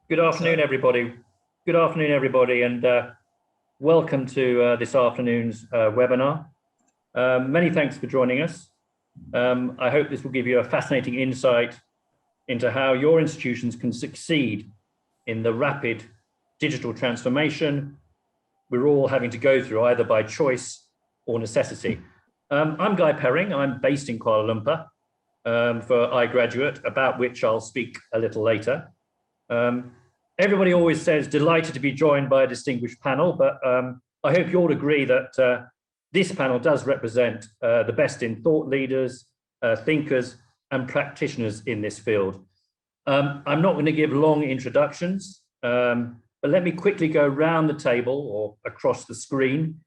Good afternoon, everybody. Good afternoon, everybody, and welcome to this afternoon's webinar. Many thanks for joining us. I hope this will give you a fascinating insight into how your institutions can succeed in the rapid digital transformation we're all having to go through, either by choice or necessity. I'm Guy Perring. I'm based in Kuala Lumpur for iGraduate, about which I'll speak a little later. Everybody always says delighted to be joined by a distinguished panel, but I hope you all agree that this panel does represent the best in thought leaders, thinkers, and practitioners in this field. I'm not going to give long introductions, but let me quickly go round the table or across the screen.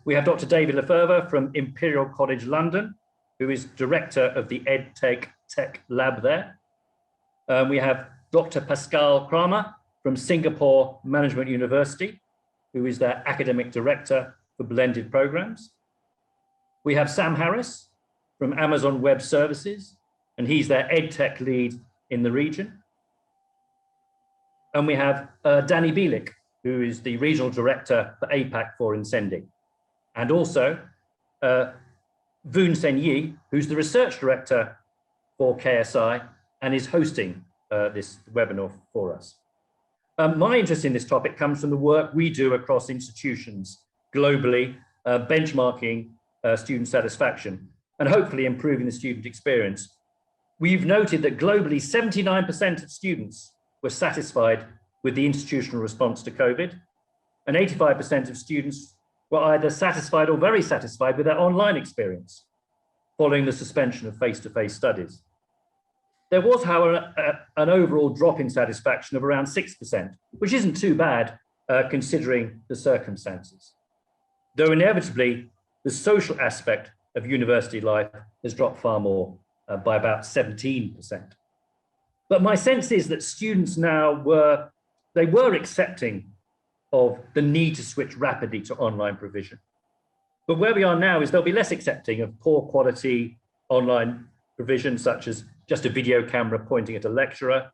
We have Dr. David Lefevre from Imperial College London, who is Director of the EdTech Lab there. We have Dr. Pascale Crama from Singapore Management University, who is their Academic Director for Blended Programs. We have Sam Harris from Amazon Web Services, and he's their EdTech lead in the region. And we have Danny Bielik, who is the Regional Director for APAC for insendi. And also Voon, who's the Research Director for KSI and is hosting this webinar for us. My interest in this topic comes from the work we do across institutions globally, benchmarking student satisfaction and hopefully improving the student experience. We've noted that globally 79% of students were satisfied with the institutional response to COVID, and 85% of students were either satisfied or very satisfied with their online experience following the suspension of face-to-face studies. There was, however, an overall drop in satisfaction of around 6%, which isn't too bad considering the circumstances. Though inevitably, the social aspect of university life has dropped far more, by about 17%. But my sense is that students now were accepting of the need to switch rapidly to online provision. But where we are now is they'll be less accepting of poor quality online provision, such as just a video camera pointing at a lecturer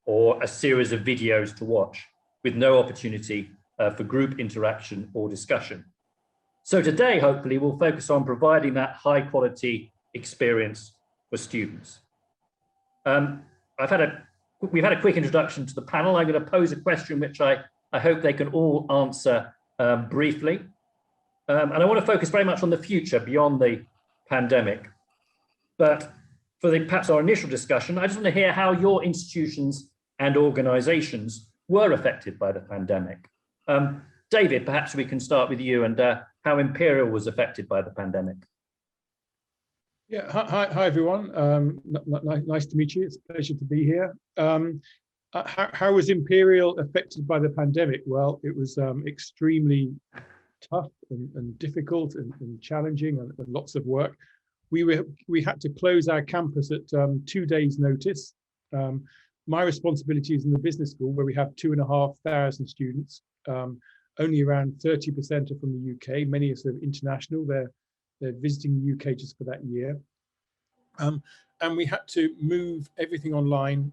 or a series of videos to watch with no opportunity for group interaction or discussion. So today, hopefully, we'll focus on providing that high quality experience for students. We've had a quick introduction to the panel. I'm going to pose a question which I hope they can all answer briefly. And I want to focus very much on the future beyond the pandemic. But for perhaps our initial discussion, I just want to hear how your institutions and organizations were affected by the pandemic. David, perhaps we can start with you and how Imperial was affected by the pandemic. Yeah, hi everyone. Nice to meet you. It's a pleasure to be here. How was Imperial affected by the pandemic? Well, it was extremely tough and difficult and challenging and lots of work. We had to close our campus at 2 days' notice. My responsibility is in the business school, where we have 2,500 students. Only around 30% are from the UK. Many are sort of international. They're visiting the UK just for that year. And we had to move everything online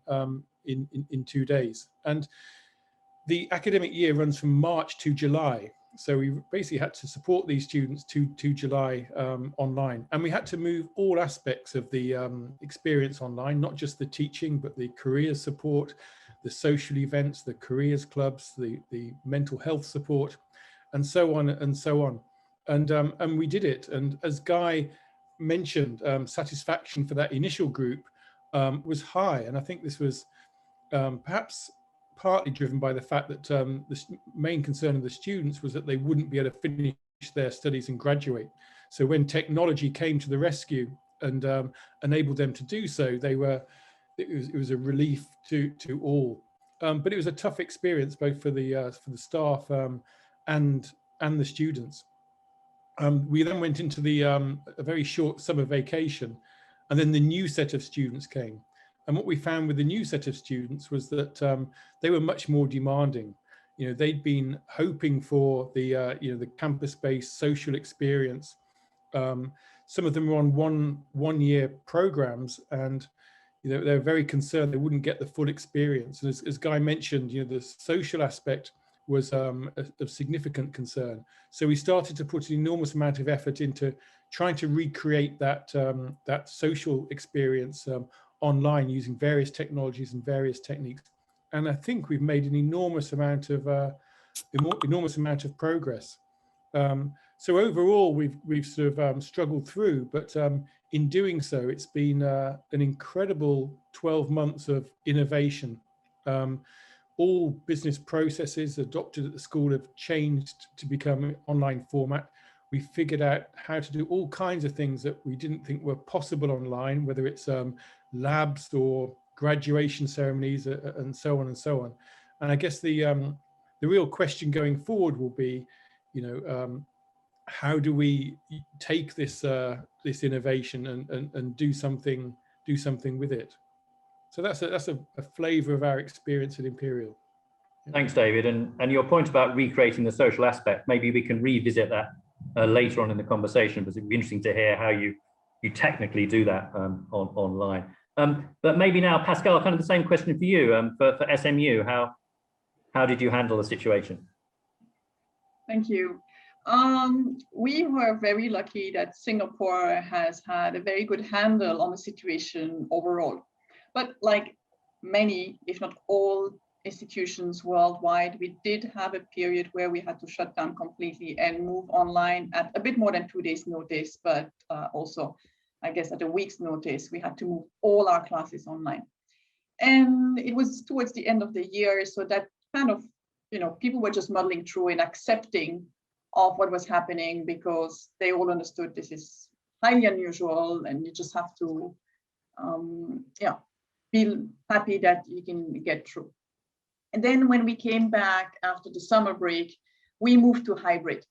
in 2 days. And the academic year runs from March to July. So we basically had to support these students to July online. And we had to move all aspects of the experience online, not just the teaching, but the careers support, the social events, the careers clubs, the mental health support, and so on and so on. And we did it. And as Guy mentioned, satisfaction for that initial group was high. And I think this was perhaps partly driven by the fact that the main concern of the students was that they wouldn't be able to finish their studies and graduate. So when technology came to the rescue and enabled them to do so, it was a relief to all. But it was a tough experience both for the staff and the students. We then went into a very short summer vacation, and then the new set of students came. And what we found with the new set of students was that they were much more demanding. You know, they'd been hoping for the campus-based social experience. Some of them were on one-year programs, and they're very concerned they wouldn't get the full experience. And as Guy mentioned, the social aspect was of significant concern. So we started to put an enormous amount of effort into trying to recreate that that social experience online using various technologies and various techniques. And I think we've made an enormous amount of progress. So overall, we've sort of struggled through, but in doing so, it's been an incredible 12 months of innovation. All business processes adopted at the school have changed to become online format. We figured out how to do all kinds of things that we didn't think were possible online, whether it's labs or graduation ceremonies and so on and so on. And I guess the real question going forward will be, how do we take this this innovation and do something with it? So that's a flavor of our experience at Imperial. Thanks, David. And your point about recreating the social aspect, maybe we can revisit that later on in the conversation, because it'd be interesting to hear how you technically do that online. But maybe now, Pascale, kind of the same question for you. For SMU, how did you handle the situation? Thank you. We were very lucky that Singapore has had a very good handle on the situation overall. But like many, if not all, institutions worldwide, we did have a period where we had to shut down completely and move online at a bit more than 2 days notice, but also, I guess, at a week's notice, we had to move all our classes online. And it was towards the end of the year, so that kind of, people were just muddling through and accepting of what was happening, because they all understood this is highly unusual and you just have to be happy that you can get through. And then when we came back after the summer break, we moved to hybrid.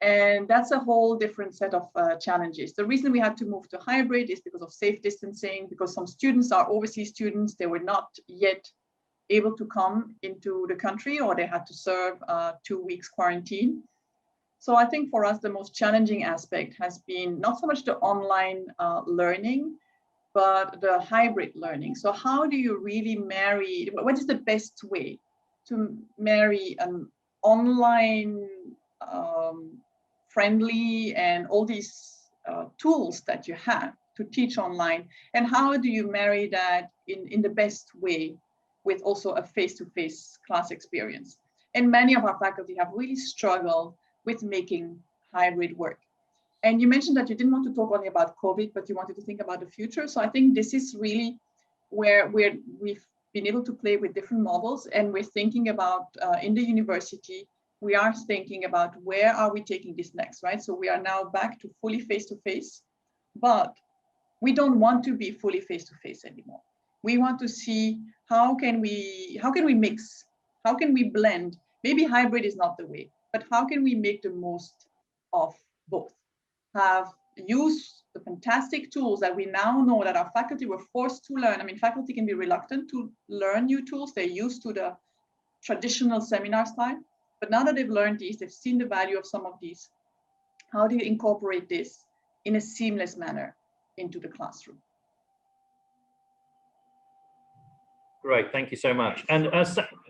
And that's a whole different set of challenges. The reason we had to move to hybrid is because of safe distancing, because some students are overseas students. They were not yet able to come into the country, or they had to serve 2 weeks quarantine. So I think for us, the most challenging aspect has been not so much the online learning, but the hybrid learning. So how do you really marry, what is the best way to marry an online friendly and all these tools that you have to teach online, and how do you marry that in the best way with also a face-to-face class experience? And many of our faculty have really struggled with making hybrid work. And you mentioned that you didn't want to talk only about COVID, but you wanted to think about the future. So I think this is really where we've been able to play with different models, and we're thinking about in the university, we are thinking about where are we taking this next, right? So we are now back to fully face-to-face, but we don't want to be fully face-to-face anymore. We want to see how can we mix, how can we blend? Maybe hybrid is not the way, but how can we make the most of both? Use the fantastic tools that we now know that our faculty were forced to learn. I mean, faculty can be reluctant to learn new tools. They're used to the traditional seminar style, but now that they've learned these, they've seen the value of some of these. How do you incorporate this in a seamless manner into the classroom? Great, thank you so much. And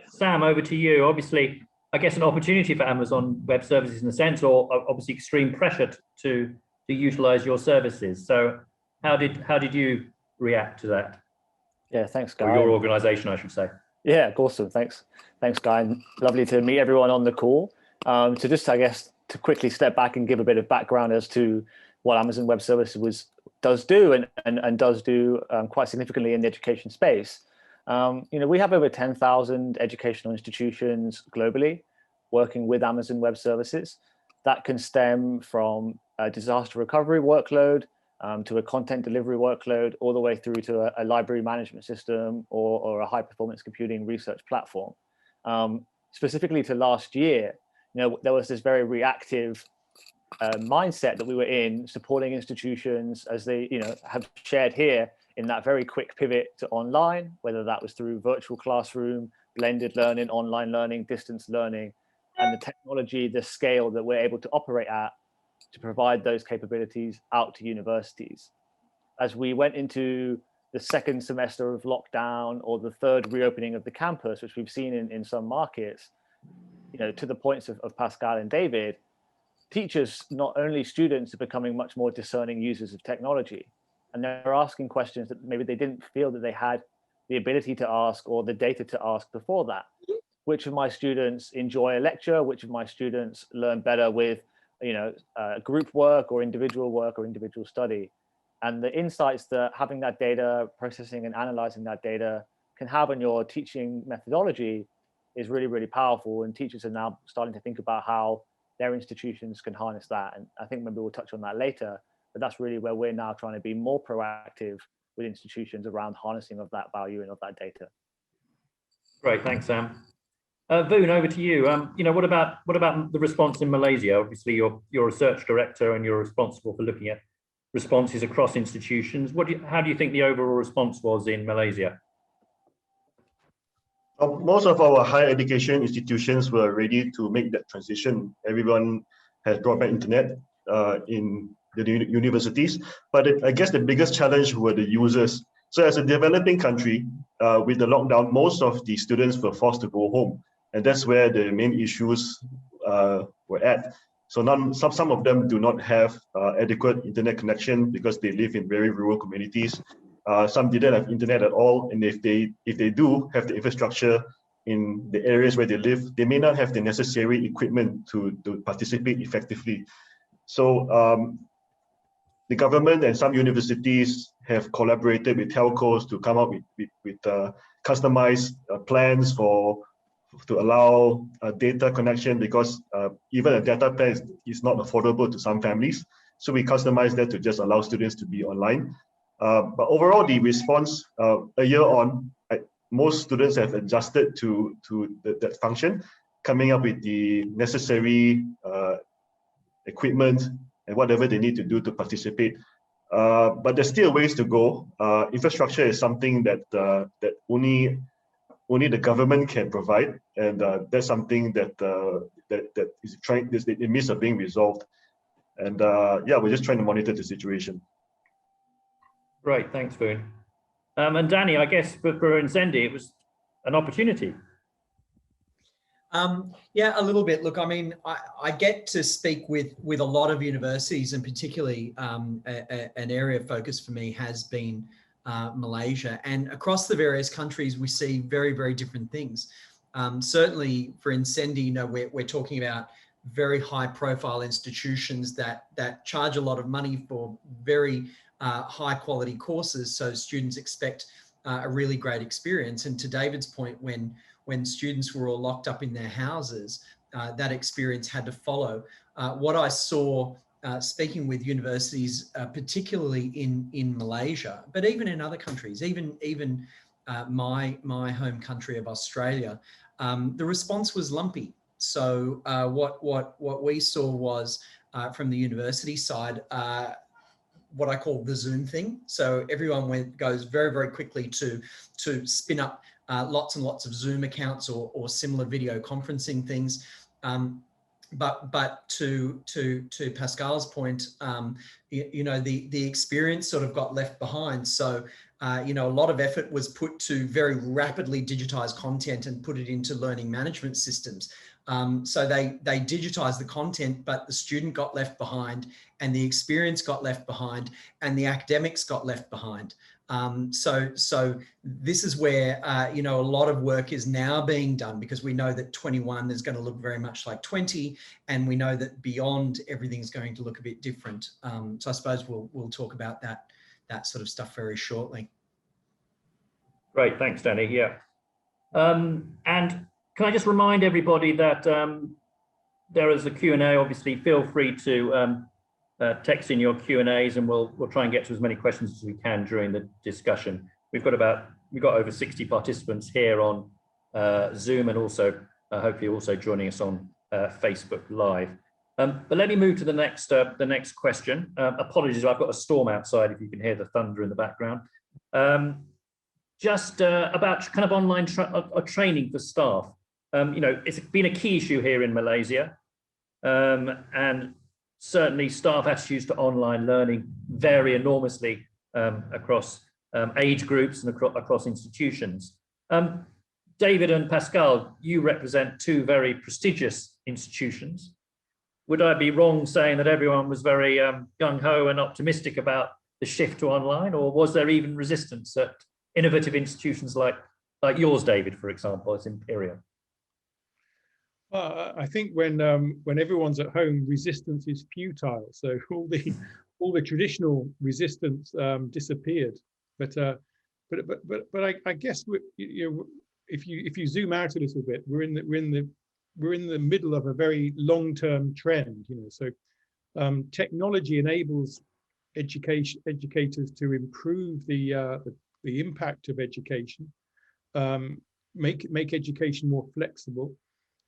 Sam, over to you. Obviously, I guess an opportunity for Amazon Web Services in a sense, or obviously extreme pressure to utilize your services. So how did you react to that? Yeah, thanks, Guy. Or your organization, I should say. Yeah, awesome. Thanks, Guy. And lovely to meet everyone on the call. So just, I guess, to quickly step back and give a bit of background as to what Amazon Web Services does do and does do quite significantly in the education space. We have over 10,000 educational institutions globally working with Amazon Web Services. That can stem from a disaster recovery workload to a content delivery workload, all the way through to a library management system or a high performance computing research platform. Specifically to last year, there was this very reactive mindset that we were in, supporting institutions as they have shared here in that very quick pivot to online, whether that was through virtual classroom, blended learning, online learning, distance learning, and the technology, the scale that we're able to operate at to provide those capabilities out to universities. As we went into the second semester of lockdown or the third reopening of the campus, which we've seen in some markets, to the points of Pascale and David, teachers, not only students, are becoming much more discerning users of technology. And they're asking questions that maybe they didn't feel that they had the ability to ask or the data to ask before that. Which of my students enjoy a lecture? Which of my students learn better with, group work or individual study? And the insights that having that data, processing and analyzing that data can have on your teaching methodology is really, really powerful. And teachers are now starting to think about how their institutions can harness that. And I think maybe we'll touch on that later, but that's really where we're now trying to be more proactive with institutions around harnessing of that value and of that data. Great, thanks, Sam. Voon, over to you. What about the response in Malaysia? Obviously, you're a research director and you're responsible for looking at responses across institutions. How do you think the overall response was in Malaysia? Most of our higher education institutions were ready to make that transition. Everyone has broadband internet in the universities, but I guess the biggest challenge were the users. So as a developing country, with the lockdown, most of the students were forced to go home. And that's where the main issues were at. So some of them do not have adequate internet connection because they live in very rural communities. Some didn't have internet at all, and if they do have the infrastructure in the areas where they live, they may not have the necessary equipment to participate effectively. So the government and some universities have collaborated with telcos to come up with customized plans to allow data connection, because even a data plan is not affordable to some families. So we customize that to just allow students to be online. But overall, the response a year on, most students have adjusted to that function, coming up with the necessary equipment and whatever they need to do to participate. But there's still ways to go. Infrastructure is something that only the government can provide, and that's something that is in the midst of being resolved. And we're just trying to monitor the situation. Great, thanks, Voon. And Danny, I guess for Insendi, it was an opportunity. Yeah, a little bit. Look, I mean, I get to speak with a lot of universities, and particularly an area of focus for me has been Malaysia. And across the various countries, we see very, very different things. Certainly for Insendi, we're talking about very high profile institutions that charge a lot of money for very high quality courses. So students expect a really great experience. And to David's point, when students were all locked up in their houses, that experience had to follow. What I saw speaking with universities, particularly in Malaysia, but even in other countries, even my home country of Australia, the response was lumpy. So what we saw was from the university side, what I call the Zoom thing. So everyone goes very, very quickly to spin up lots and lots of Zoom accounts or similar video conferencing things. But to Pascale's point, the experience sort of got left behind. So a lot of effort was put to very rapidly digitize content and put it into learning management systems. So they digitized the content, but the student got left behind, and the experience got left behind, and the academics got left behind. So this is where, a lot of work is now being done, because we know that 21 is going to look very much like 20, and we know that beyond everything's going to look a bit different. So I suppose we'll talk about that sort of stuff very shortly. Great, thanks, Danny. Yeah. And can I just remind everybody that there is a Q&A. Obviously, feel free to text in your Q&As, and we'll try and get to as many questions as we can during the discussion. We've got over 60 participants here on Zoom, and also hopefully also joining us on Facebook Live. But let me move to the next question. Apologies, I've got a storm outside, if you can hear the thunder in the background. Just about kind of online training for staff. It's been a key issue here in Malaysia, and certainly staff attitudes to online learning vary enormously across age groups and across institutions. David and Pascale, you represent two very prestigious institutions. Would I be wrong saying that everyone was very gung-ho and optimistic about the shift to online, or was there even resistance at innovative institutions like yours, David, for example, as Imperial? I think when everyone's at home, resistance is futile. So all the traditional resistance disappeared. But I guess if you zoom out a little bit, we're in the middle of a very long-term trend. So technology enables educators to improve the impact of education, make education more flexible,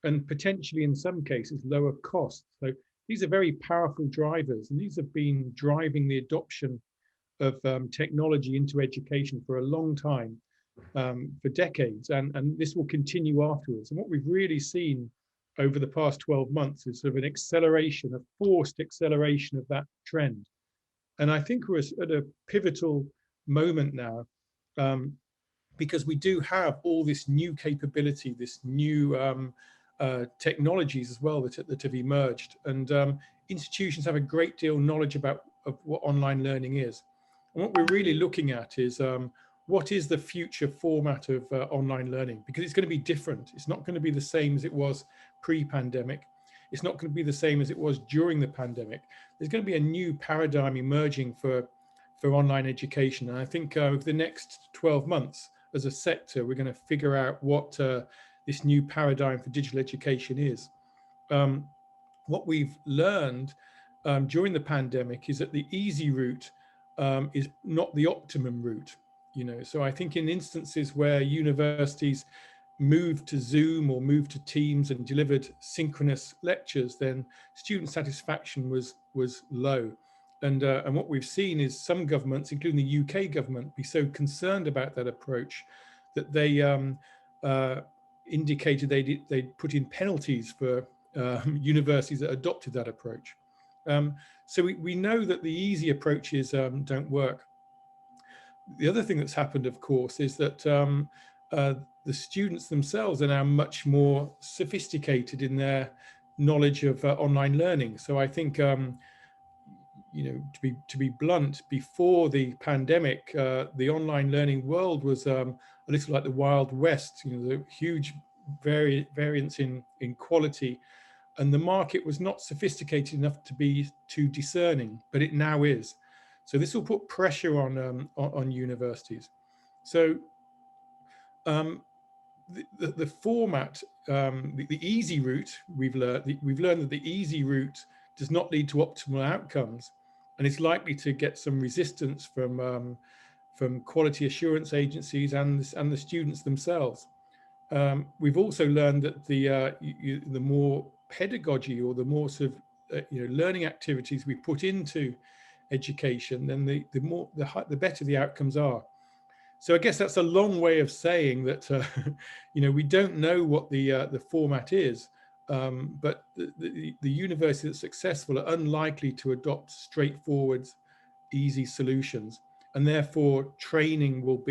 and potentially in some cases lower costs. So these are very powerful drivers, and these have been driving the adoption of technology into education for a long time, for decades, and this will continue afterwards. And what we've really seen over the past 12 months is sort of an acceleration, a forced acceleration of that trend. And I think we're at a pivotal moment now, because we do have all this new capability, this new technologies as well that have emerged, and institutions have a great deal of knowledge of what online learning is. And what we're really looking at is what is the future format of online learning, because it's going to be different. It's not going to be the same as it was pre-pandemic. It's not going to be the same as it was during the pandemic. There's going to be a new paradigm emerging for online education. And I think over the next 12 months as a sector, we're going to figure out what this new paradigm for digital education is. What we've learned during the pandemic is that the easy route is not the optimum route. So I think in instances where universities moved to Zoom or moved to Teams and delivered synchronous lectures, then student satisfaction was low. And what we've seen is some governments, including the UK government, be so concerned about that approach that they indicated they'd put in penalties for universities that adopted that approach. So we know that the easy approaches don't work. The other thing that's happened, of course, is that the students themselves are now much more sophisticated in their knowledge of online learning. So I think, to be blunt, before the pandemic, the online learning world was a little like the Wild West. The huge variance in quality, and the market was not sophisticated enough to be too discerning, but it now is. So this will put pressure on universities. So the format, the easy route, we've learned that the easy route does not lead to optimal outcomes, and it's likely to get some resistance from quality assurance agencies and the students themselves. We've also learned that the more pedagogy, or the more sort of learning activities we put into education, then the better the outcomes are. So I guess that's a long way of saying that we don't know what the format is, but the universities that are successful are unlikely to adopt straightforward, easy solutions, and therefore training will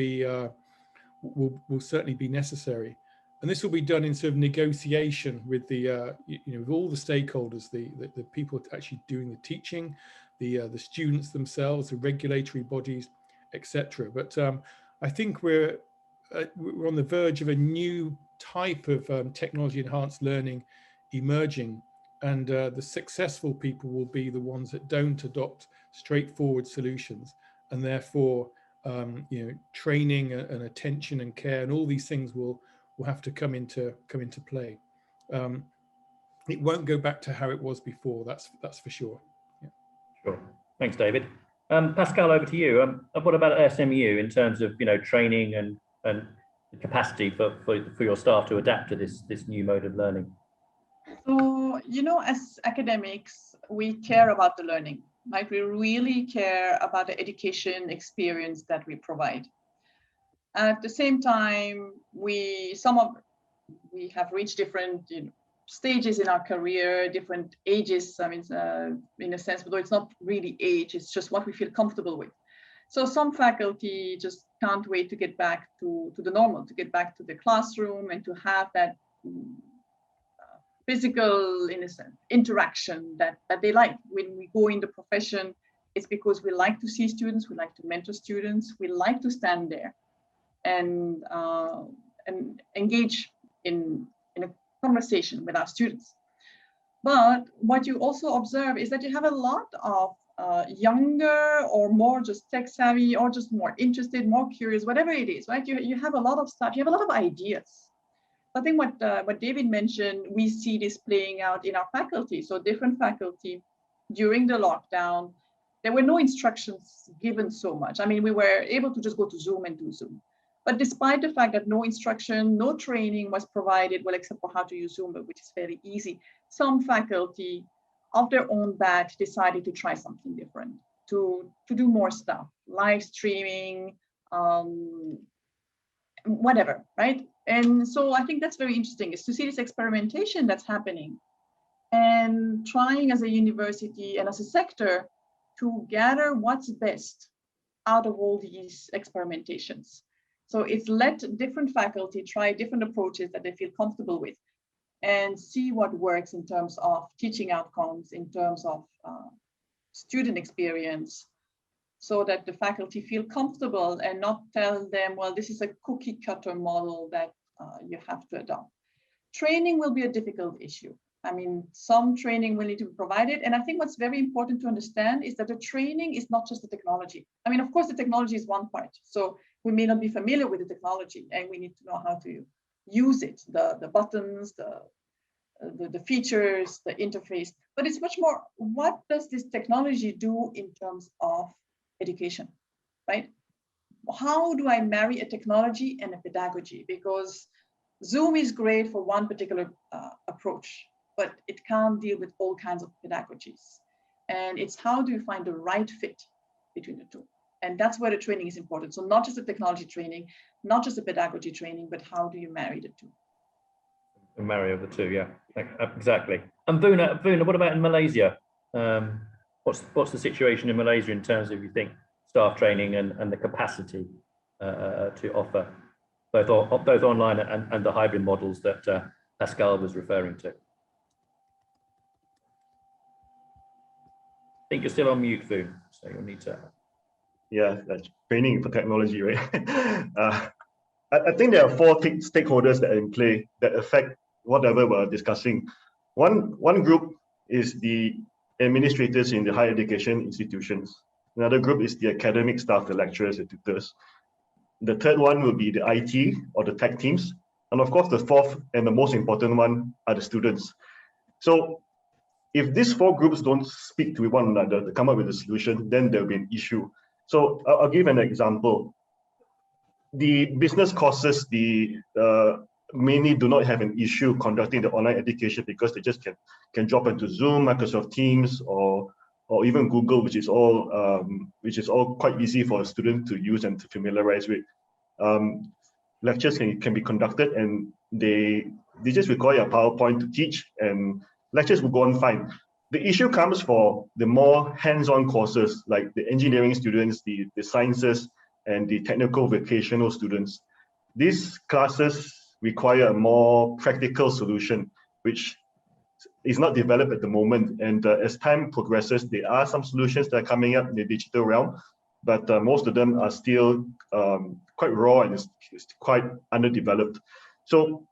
will certainly be necessary. And this will be done in sort of negotiation with with all the stakeholders, the people actually doing the teaching, the students themselves, the regulatory bodies, etc. But I think we're on the verge of a new type of technology-enhanced learning emerging, and the successful people will be the ones that don't adopt straightforward solutions, and therefore training and attention and care and all these things will have to come into play. It won't go back to how it was before. That's for sure. Yeah. Sure. Thanks, David. Pascale, over to you. What about SMU in terms of training and the capacity for your staff to adapt to this new mode of learning? So as academics, we care about the learning. Like, we really care about the education experience that we provide. At the same time, we have reached different stages in our career, different ages. I mean, in a sense, although it's not really age, it's just what we feel comfortable with. So some faculty just can't wait to get back to the normal, to get back to the classroom and to have that physical, innocent interaction that they like. When we go in the profession, it's because we like to see students, we like to mentor students, we like to stand there and engage in a conversation with our students. But what you also observe is that you have a lot of younger or more just tech savvy or just more interested, more curious, whatever it is, right? You have a lot of stuff, you have a lot of ideas. I think what David mentioned, we see this playing out in our faculty. So different faculty during the lockdown, there were no instructions given so much. I mean, we were able to just go to Zoom and do Zoom. But despite the fact that no instruction, no training was provided, well, except for how to use Zoom, but which is very easy, some faculty of their own batch decided to try something different, to do more stuff, live streaming, whatever, right? And so I think that's very interesting, is to see this experimentation that's happening and trying as a university and as a sector to gather what's best out of all these experimentations. So it's let different faculty try different approaches that they feel comfortable with and see what works in terms of teaching outcomes, in terms of student experience, so that the faculty feel comfortable and not tell them, well, this is a cookie cutter model that you have to adopt. Training will be a difficult issue. I mean, some training will need to be provided. And I think what's very important to understand is that the training is not just the technology. I mean, of course, the technology is one part. So we may not be familiar with the technology and we need to know how to use it, the buttons, the features, the interface, but it's much more, what does this technology do in terms of education, right? How do I marry a technology and a pedagogy? Because Zoom is great for one particular approach, but it can't deal with all kinds of pedagogies. And it's how do you find the right fit between the two? And that's where the training is important. So not just the technology training, not just the pedagogy training, but how do you marry the two? The marry of the two, yeah, exactly. And Voon, what about in Malaysia? What's the situation in Malaysia in terms of, you think, staff training and the capacity to offer both online and the hybrid models that Pascale was referring to? I think you're still on mute, Voon, so you'll need to. Yeah, that's training for technology, right? I think there are four stakeholders that are in play that affect whatever we're discussing. One group is the administrators in the higher education institutions. Another group is the academic staff, the lecturers, the tutors. The third one will be the IT or the tech teams. And of course, the fourth and the most important one are the students. So if these four groups don't speak to one another to come up with a solution, then there'll be an issue. So I'll give an example. The business courses, mainly do not have an issue conducting the online education because they just can drop into Zoom, Microsoft Teams, or even Google, which is all quite easy for a student to use and to familiarize with. Lectures can be conducted, and they just require a PowerPoint to teach, and lectures will go on fine. The issue comes for the more hands-on courses, like the engineering students, the sciences, and the technical vocational students. These classes require a more practical solution, which is not developed at the moment. And as time progresses, there are some solutions that are coming up in the digital realm, but most of them are still quite raw and it's quite underdeveloped. So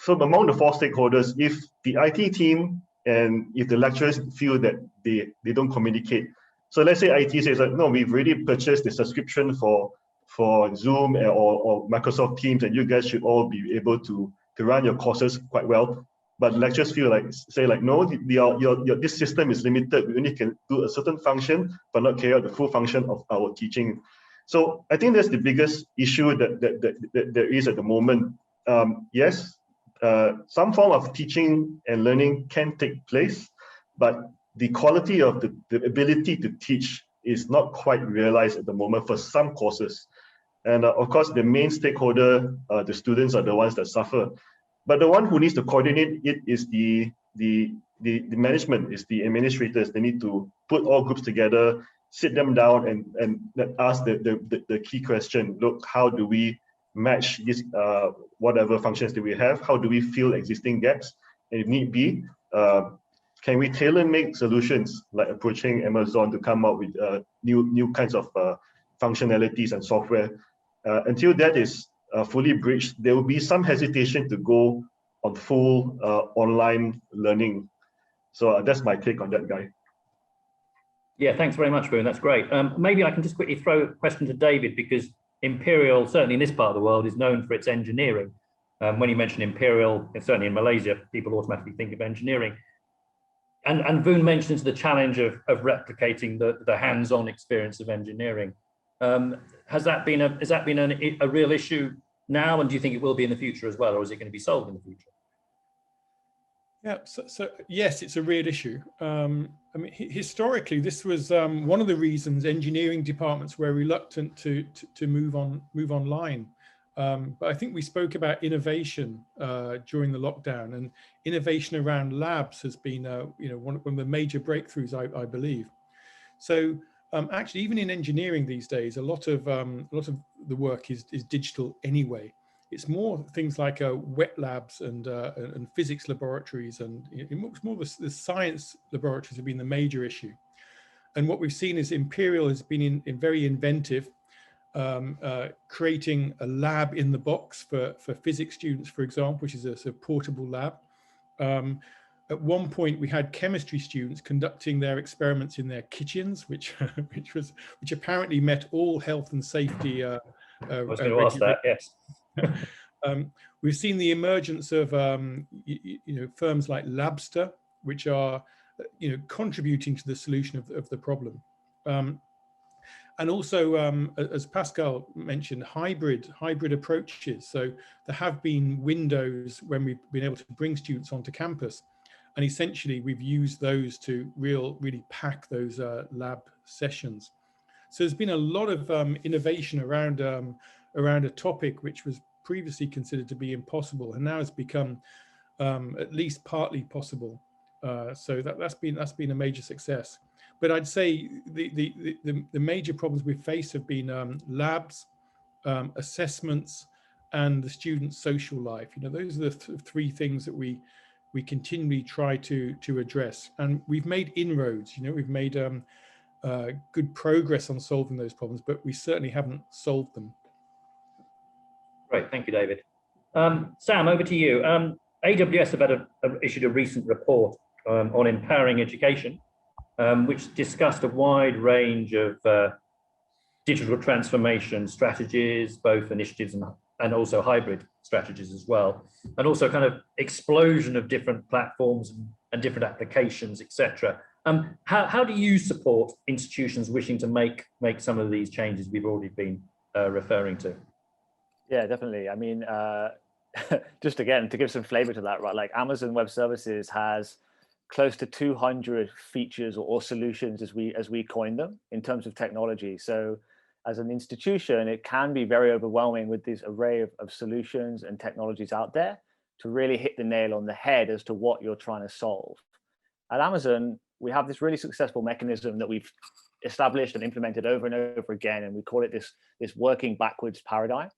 among the four stakeholders, if the IT team and if the lecturers feel that they don't communicate, so let's say IT says that, no, we've already purchased the subscription for Zoom or Microsoft Teams, and you guys should all be able to run your courses quite well. But lecturers feel like, no, this system is limited. We only can do a certain function, but not carry out the full function of our teaching. So I think that's the biggest issue that there is at the moment. Yes, some form of teaching and learning can take place, but the quality of the ability to teach is not quite realized at the moment for some courses. And of course, the main stakeholder, the students, are the ones that suffer. But the one who needs to coordinate it is the management, is the administrators. They need to put all groups together, sit them down and ask the key question. Look, how do we match this whatever functions that we have? How do we fill existing gaps? And if need be, can we tailor-make solutions like approaching Amazon to come up with new kinds of functionalities and software? Until that is fully bridged, there will be some hesitation to go on full online learning. So that's my take on that, Guy. Yeah, thanks very much, Voon. That's great. Maybe I can just quickly throw a question to David, because Imperial, certainly in this part of the world, is known for its engineering. When you mention Imperial, and certainly in Malaysia, people automatically think of engineering. And Voon mentions the challenge of replicating the hands-on experience of engineering. Has that been a real issue now, and do you think it will be in the future as well, or is it going to be solved in the future? Yeah, so yes, it's a real issue. I mean, historically, this was one of the reasons engineering departments were reluctant to move online. But I think we spoke about innovation during the lockdown, and innovation around labs has been one of the major breakthroughs, I believe. So actually, even in engineering these days, a lot of the work is digital anyway. It's more things like wet labs and physics laboratories, and it's more the science laboratories have been the major issue. And what we've seen is Imperial has been very inventive, creating a lab in the box for physics students, for example, which is a sort of portable lab. At one point, we had chemistry students conducting their experiments in their kitchens, which apparently met all health and safety. I was going to ask that, yes. We've seen the emergence of firms like Labster, which are contributing to the solution of the problem, and also as Pascale mentioned, hybrid approaches. So there have been windows when we've been able to bring students onto campus, and essentially we've used those to really pack those lab sessions. So there's been a lot of innovation around a topic which was previously considered to be impossible, and now has become at least partly possible. So that's been a major success. But I'd say the major problems we've faced have been labs, assessments, and the student's social life. Those are the three things that we continually try to address, and we've made inroads. We've made good progress on solving those problems, but we certainly haven't solved them. Great, thank you, David. Sam, over to you. AWS have issued a recent report on empowering education, which discussed a wide range of digital transformation strategies, both initiatives and also hybrid strategies as well, and also kind of explosion of different platforms and different applications, etc. How do you support institutions wishing to make some of these changes we've already been referring to? Yeah, definitely. I mean, just again, to give some flavor to that, right? Like Amazon Web Services has close to 200 features or solutions as we coin them in terms of technology. So as an institution, it can be very overwhelming with this array of solutions and technologies out there to really hit the nail on the head as to what you're trying to solve. At Amazon, we have this really successful mechanism that we've established and implemented over and over again, and we call it this working backwards paradigm,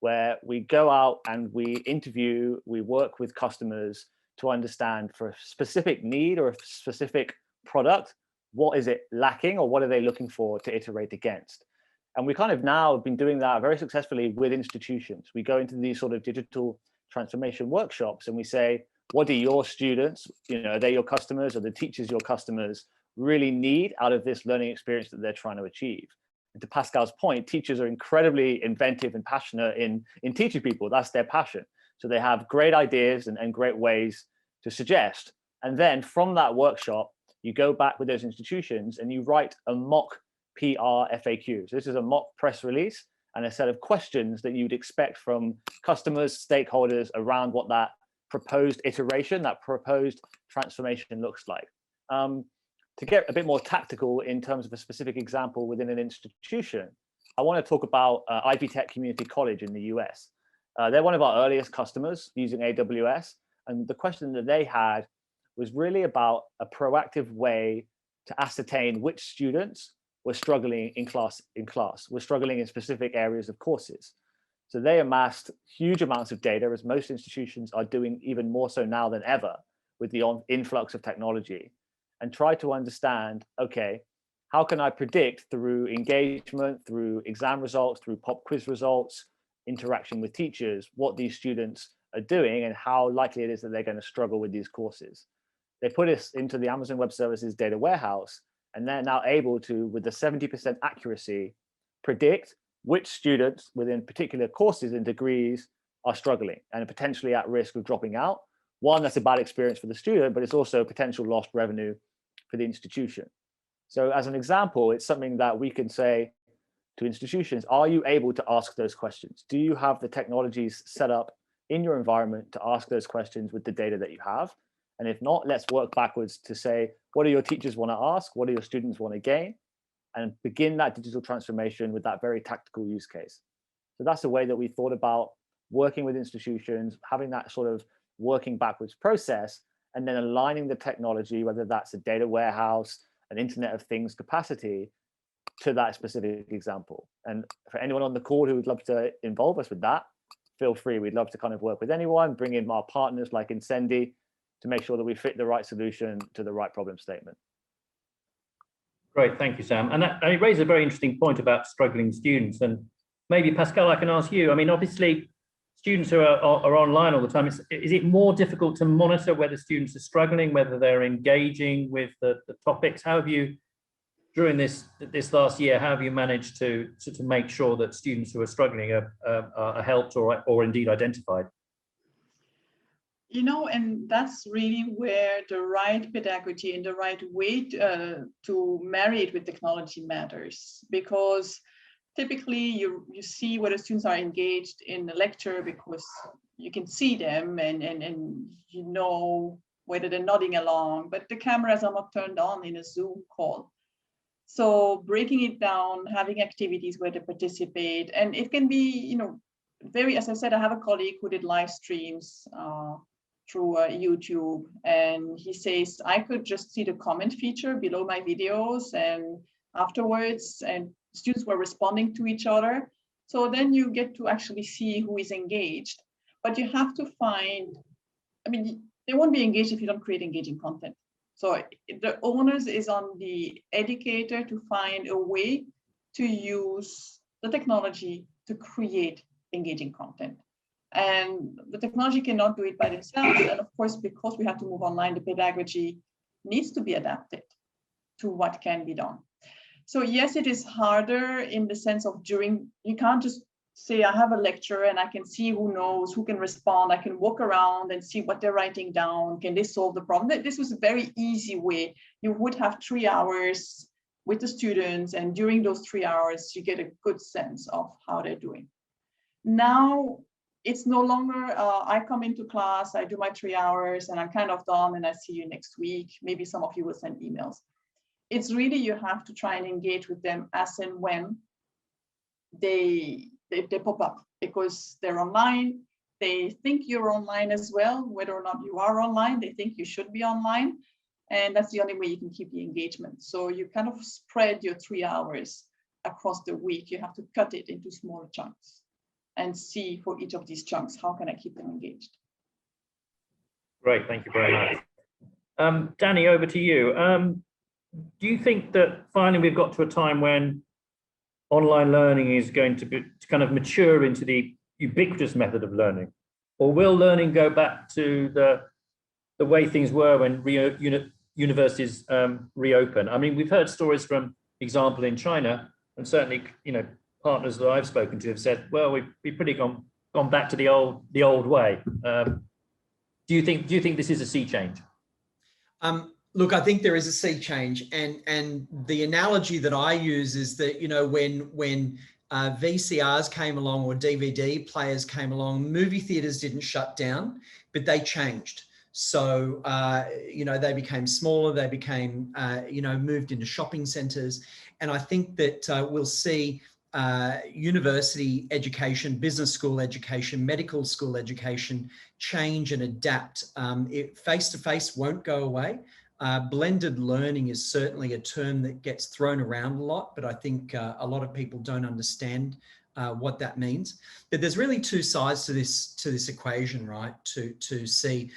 where we go out and we interview, we work with customers to understand for a specific need or a specific product, what is it lacking or what are they looking for to iterate against. And we kind of now have been doing that very successfully with institutions. We go into these sort of digital transformation workshops and we say, what do your students, are they your customers, or the teachers your customers really need out of this learning experience that they're trying to achieve? And to Pascale's point, teachers are incredibly inventive and passionate in teaching people. That's their passion. So they have great ideas and great ways to suggest. And then from that workshop, you go back with those institutions and you write a mock PR FAQ. So this is a mock press release and a set of questions that you'd expect from customers, stakeholders around what that proposed iteration, that proposed transformation looks like. To get a bit more tactical in terms of a specific example within an institution, I want to talk about EdTech Community College in the US. They're one of our earliest customers using AWS. And the question that they had was really about a proactive way to ascertain which students were struggling in class, were struggling in specific areas of courses. So they amassed huge amounts of data, as most institutions are doing even more so now than ever with the influx of technology, and try to understand, okay, how can I predict through engagement, through exam results, through pop quiz results, interaction with teachers, what these students are doing and how likely it is that they're going to struggle with these courses. They put us into the Amazon Web Services data warehouse, and they're now able to, with the 70% accuracy, predict which students within particular courses and degrees are struggling and potentially at risk of dropping out. One, that's a bad experience for the student, but it's also potential lost revenue for the institution. So as an example, it's something that we can say to institutions, are you able to ask those questions? Do you have the technologies set up in your environment to ask those questions with the data that you have? And if not, let's work backwards to say, what do your teachers want to ask? What do your students want to gain? And begin that digital transformation with that very tactical use case. So that's the way that we thought about working with institutions, having that sort of working backwards process, and then aligning the technology, whether that's a data warehouse, an Internet of Things capacity, to that specific example. And for anyone on the call who would love to involve us with that, feel free. We'd love to kind of work with anyone, bring in our partners like Insendi to make sure that we fit the right solution to the right problem statement. Great, thank you, Sam. And you raise a very interesting point about struggling students. And maybe, Pascale, I can ask you, I mean, obviously, students who are online all the time, is it more difficult to monitor whether students are struggling, whether they're engaging with the topics? How have you, during this last year, how have you managed to make sure that students who are struggling are helped or indeed identified? You know, and that's really where the right pedagogy and the right way to marry it with technology matters, because typically you see whether students are engaged in the lecture because you can see them and you know whether they're nodding along, but the cameras are not turned on in a Zoom call. So breaking it down, having activities where they participate, and it can be, you know, very, as I said, I have a colleague who did live streams through YouTube, and he says, I could just see the comment feature below my videos and afterwards, and students were responding to each other. So then you get to actually see who is engaged, but you have to find, I mean, they won't be engaged if you don't create engaging content. So the onus is on the educator to find a way to use the technology to create engaging content. And the technology cannot do it by themselves. And of course, because we have to move online, the pedagogy needs to be adapted to what can be done. So yes, it is harder in the sense of you can't just say, I have a lecture and I can see who knows, who can respond. I can walk around and see what they're writing down. Can they solve the problem? This was a very easy way. You would have 3 hours with the students, and during those 3 hours, you get a good sense of how they're doing. Now, it's no longer, I come into class, I do my 3 hours and I'm kind of done and I see you next week. Maybe some of you will send emails. It's really, you have to try and engage with them as and when they pop up, because they're online. They think you're online as well, whether or not you are online, they think you should be online. And that's the only way you can keep the engagement. So you kind of spread your 3 hours across the week. You have to cut it into smaller chunks and see for each of these chunks, how can I keep them engaged? Great, thank you very much. Danny, over to you. Do you think that finally we've got to a time when online learning is going to kind of mature into the ubiquitous method of learning? Or will learning go back to the way things were when universities reopen? I mean, we've heard stories from example in China, and certainly, you know, partners that I've spoken to have said, well, we've pretty gone back to the old way. Do you think this is a sea change? Look, I think there is a sea change, and the analogy that I use is that, you know, when VCRs came along or DVD players came along, movie theaters didn't shut down, but they changed. So, you know, they became smaller, they became, you know, moved into shopping centers. And I think that we'll see university education, business school education, medical school education change and adapt. Face-to-face won't go away. Blended learning is certainly a term that gets thrown around a lot, but I think a lot of people don't understand what that means. But there's really two sides to this equation, right? To see,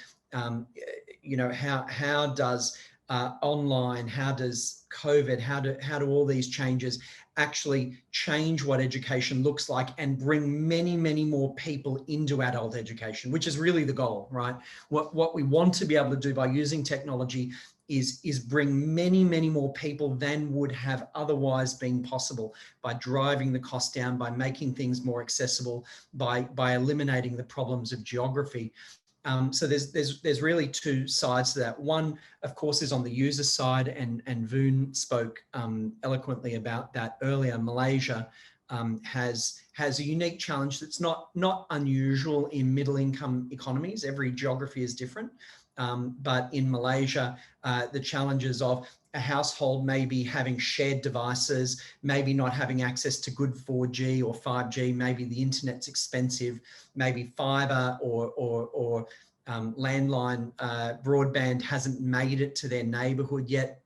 you know, how does online, how does COVID, how do all these changes actually change what education looks like and bring many, many more people into adult education, which is really the goal, right? What we want to be able to do by using technology is bring many, many more people than would have otherwise been possible by driving the cost down, by making things more accessible, by eliminating the problems of geography. So there's really two sides to that. One, of course, is on the user side, and Voon spoke eloquently about that earlier. Malaysia has a unique challenge that's not unusual in middle-income economies. Every geography is different, but in Malaysia, the challenges of a household maybe having shared devices, maybe not having access to good 4G or 5G, maybe the internet's expensive, maybe fiber or landline broadband hasn't made it to their neighborhood yet.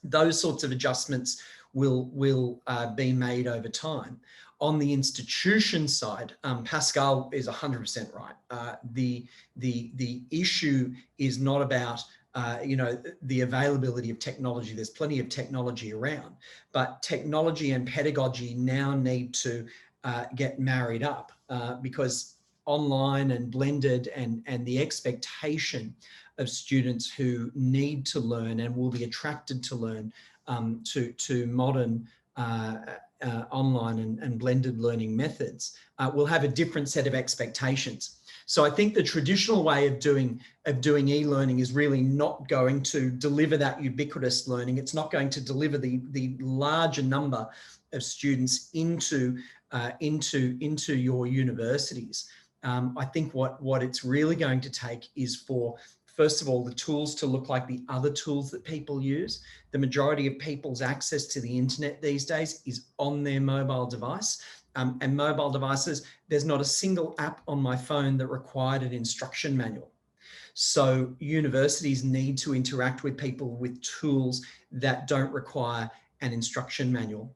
Those sorts of adjustments will be made over time. On the institution side, Pascale is 100% right. The issue is not about you know, the availability of technology. There's plenty of technology around, but technology and pedagogy now need to get married up because online and blended and the expectation of students who need to learn and will be attracted to learn to modern online and blended learning methods will have a different set of expectations. So I think the traditional way of doing e-learning is really not going to deliver that ubiquitous learning. It's not going to deliver the larger number of students into your universities. I think what it's really going to take is for, first of all, the tools to look like the other tools that people use. The majority of people's access to the internet these days is on their mobile device. And mobile devices, there's not a single app on my phone that required an instruction manual. So universities need to interact with people with tools that don't require an instruction manual.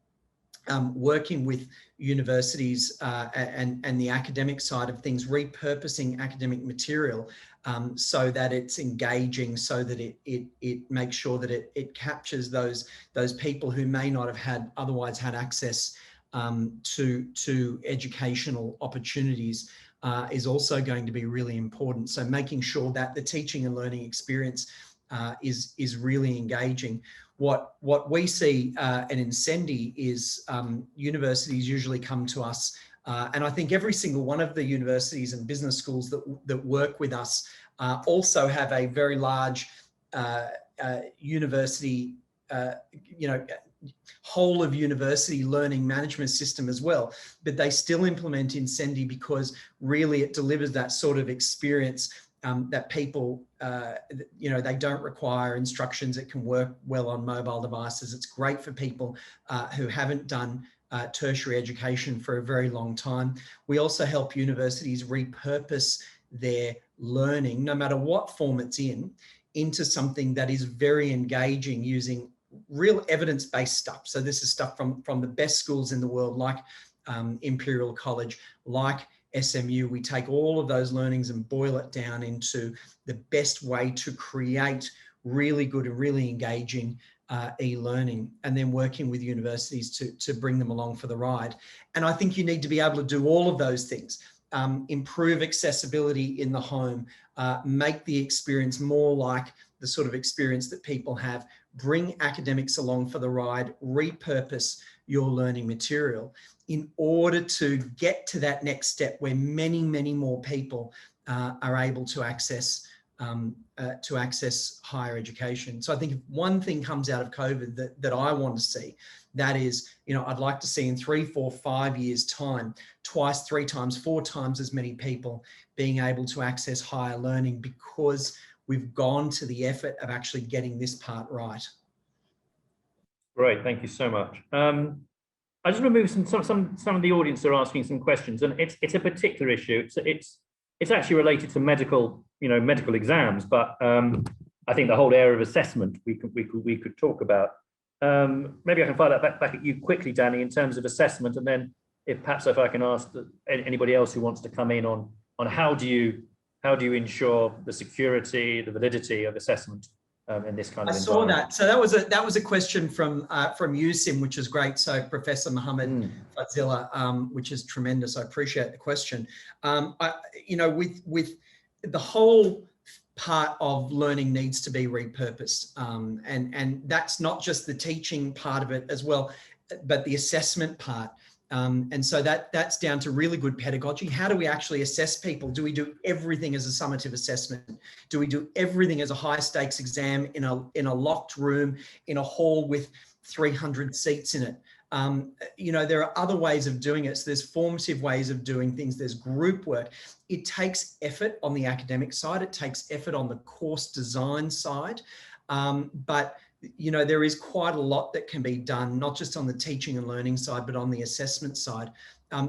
Working with universities and the academic side of things, repurposing academic material so that it's engaging, so that it makes sure that it captures those people who may not have otherwise had access to educational opportunities is also going to be really important. So making sure that the teaching and learning experience is really engaging. What we see at Insendi is universities usually come to us, and I think every single one of the universities and business schools that work with us also have a very large university, you know, whole of university learning management system as well, but they still implement Insendi because really it delivers that sort of experience that people, you know, they don't require instructions. It can work well on mobile devices. It's great for people who haven't done tertiary education for a very long time. We also help universities repurpose their learning, no matter what form it's in, into something that is very engaging using real evidence-based stuff. So this is stuff from the best schools in the world, like Imperial College, like SMU. We take all of those learnings and boil it down into the best way to create really good and really engaging e-learning, and then working with universities to bring them along for the ride. And I think you need to be able to do all of those things. Improve accessibility in the home, make the experience more like the sort of experience that people have, bring academics along for the ride, repurpose your learning material in order to get to that next step where many, many more people are able to access higher education. So I think if one thing comes out of COVID that I want to see, that is, you know, I'd like to see in 3, 4, 5 years' time, twice, 3 times, 4 times as many people being able to access higher learning, because we've gone to the effort of actually getting this part right. Great, thank you so much. I just want to move some of the audience are asking some questions, and it's a particular issue. It's actually related to medical, you know, medical exams, but I think the whole area of assessment we could talk about. Maybe I can fire that back at you quickly, Danny, in terms of assessment, and then perhaps if I can ask anybody else who wants to come in on how do you ensure the security, the validity of assessment in this kind of environment. I saw that. So that was a question from you, Sim, which is great. So Professor Mohammed Fadzila, which is tremendous. I appreciate the question. With the whole part of learning needs to be repurposed, and that's not just the teaching part of it as well, but the assessment part. And so that's down to really good pedagogy. How do we actually assess people? Do we do everything as a summative assessment? Do we do everything as a high stakes exam in a locked room, in a hall with 300 seats in it? There are other ways of doing it. So there's formative ways of doing things. There's group work. It takes effort on the academic side. It takes effort on the course design side. But there is quite a lot that can be done, not just on the teaching and learning side, but on the assessment side.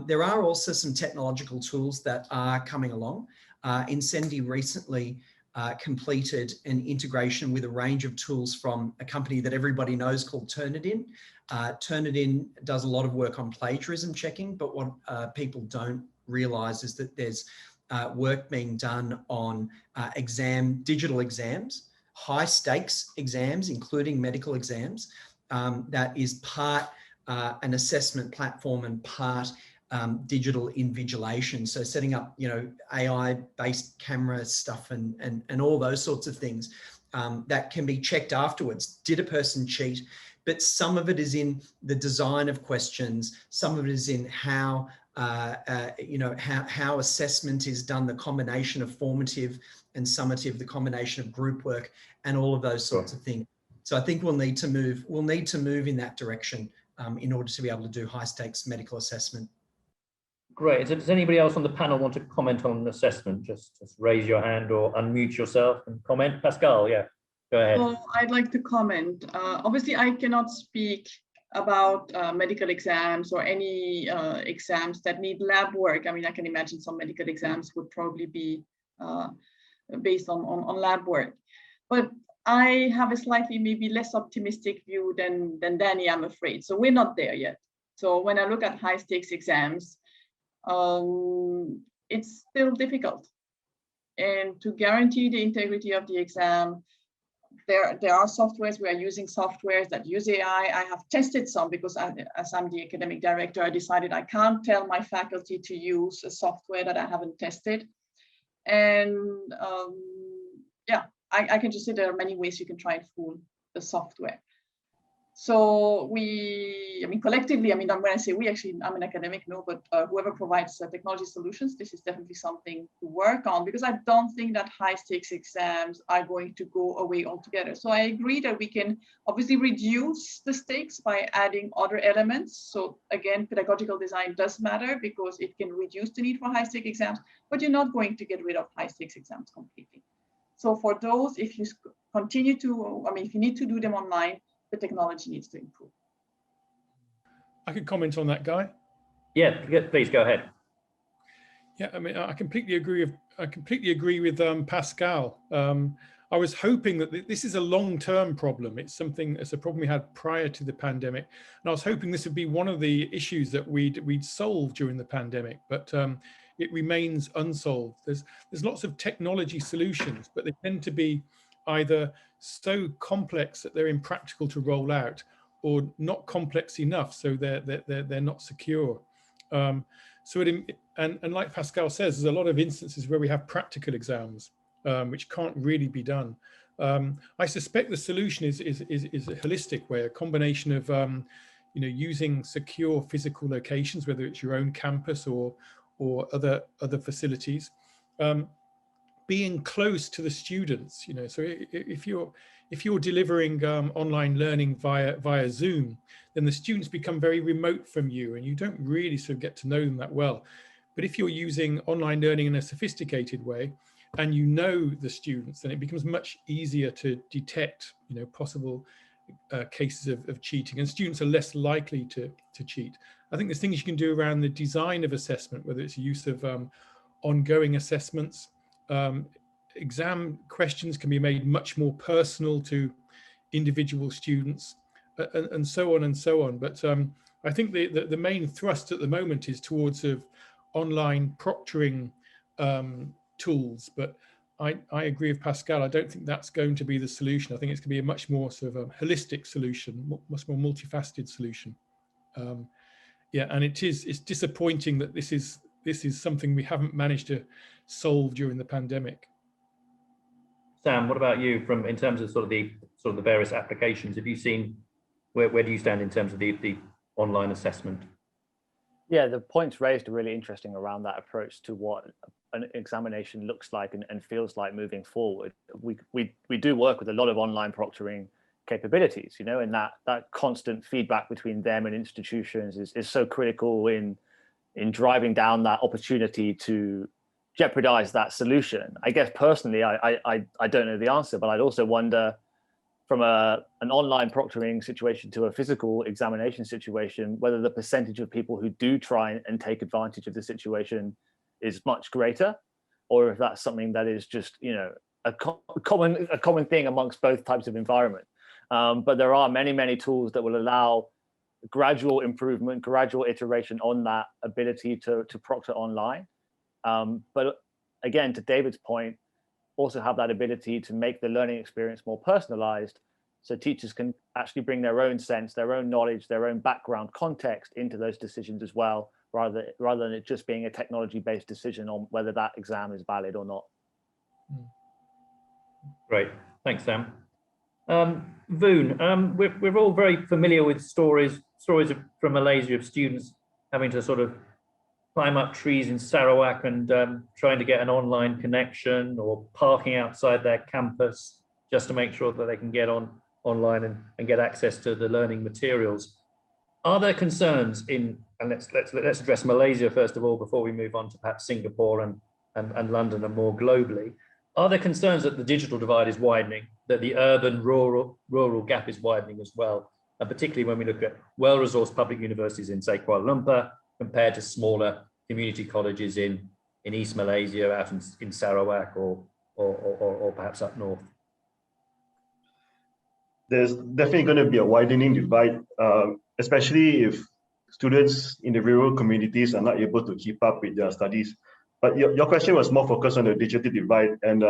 There are also some technological tools that are coming along. Insendi recently completed an integration with a range of tools from a company that everybody knows called Turnitin. Turnitin does a lot of work on plagiarism checking, but what people don't realize is that there's work being done on digital exams, high stakes exams, including medical exams, that is part an assessment platform and part digital invigilation. So setting up, AI-based camera stuff and all those sorts of things that can be checked afterwards. Did a person cheat? But some of it is in the design of questions. Some of it is in how assessment is done, the combination of formative and summative, the combination of group work, and all of those sorts of things. So I think we'll need to move in that direction in order to be able to do high stakes medical assessment. Great. Does anybody else on the panel want to comment on assessment? Just raise your hand or unmute yourself and comment. Pascale, yeah, go ahead. Well, I'd like to comment. Obviously, I cannot speak about medical exams or any exams that need lab work. I mean, I can imagine some medical exams would probably be based on lab work. But I have a slightly maybe less optimistic view than Danny, I'm afraid. So we're not there yet. So when I look at high stakes exams, it's still difficult. And to guarantee the integrity of the exam, there are softwares. We are using softwares that use AI. I have tested some because as I'm the academic director, I decided I can't tell my faculty to use a software that I haven't tested. And I can just say there are many ways you can try and fool the software. So collectively, when I say we, actually, I'm an academic, no, but whoever provides technology solutions, this is definitely something to work on, because I don't think that high stakes exams are going to go away altogether. So I agree that we can obviously reduce the stakes by adding other elements. So again, pedagogical design does matter because it can reduce the need for high stakes exams, but you're not going to get rid of high stakes exams completely. So for those, if you continue to, if you need to do them online, the technology needs to improve. I could comment on that, Guy. Yeah, please go ahead. Yeah, I completely agree with Pascale. I was hoping that this is a long-term problem. It's a problem we had prior to the pandemic, and I was hoping this would be one of the issues that we'd solve during the pandemic, but it remains unsolved. There's lots of technology solutions, but they tend to be either so complex that they're impractical to roll out, or not complex enough so they're not secure. And like Pascale says, there's a lot of instances where we have practical exams which can't really be done. I suspect the solution is a holistic way, a combination of using secure physical locations, whether it's your own campus or other facilities. Being close to the students, so if you're delivering online learning via Zoom, then the students become very remote from you and you don't really sort of get to know them that well. But if you're using online learning in a sophisticated way and you know the students, then it becomes much easier to detect possible cases of cheating, and students are less likely to cheat. I think there's things you can do around the design of assessment, whether it's use of ongoing assessments, exam questions can be made much more personal to individual students, and so on and so on. But I think the main thrust at the moment is towards online proctoring tools. But I agree with Pascale. I don't think that's going to be the solution. I think it's going to be a much more sort of a holistic solution, much more multifaceted solution. Yeah, and it's disappointing that this is something we haven't managed to solve during the pandemic. Sam, what about you in terms of sort of the various applications? Have you seen where do you stand in terms of the online assessment? Yeah, the points raised are really interesting around that approach to what an examination looks like and feels like moving forward. We do work with a lot of online proctoring capabilities, you know, and that constant feedback between them and institutions is so critical in driving down that opportunity to jeopardize that solution. I guess personally, I don't know the answer, but I'd also wonder from an online proctoring situation to a physical examination situation, whether the percentage of people who do try and take advantage of the situation is much greater, or if that's something that is just, you know, a common thing amongst both types of environment. But there are many tools that will allow gradual improvement, gradual iteration on that ability to proctor online. But again, to David's point, also have that ability to make the learning experience more personalized, so teachers can actually bring their own sense, their own knowledge, their own background context into those decisions as well, rather than it just being a technology-based decision on whether that exam is valid or not. Great, thanks, Sam. Voon, we're all very familiar with stories from Malaysia of students having to sort of climb up trees in Sarawak and trying to get an online connection, or parking outside their campus just to make sure that they can get online and get access to the learning materials. Are there concerns and let's address Malaysia first of all before we move on to perhaps Singapore and London and more globally? Are there concerns that the digital divide is widening, that the urban-rural gap is widening as well, and particularly when we look at well-resourced public universities in, say, Kuala Lumpur, compared to smaller community colleges in East Malaysia, out in Sarawak or perhaps up north? There's definitely going to be a widening divide, especially if students in the rural communities are not able to keep up with their studies. But your question was more focused on the digital divide, and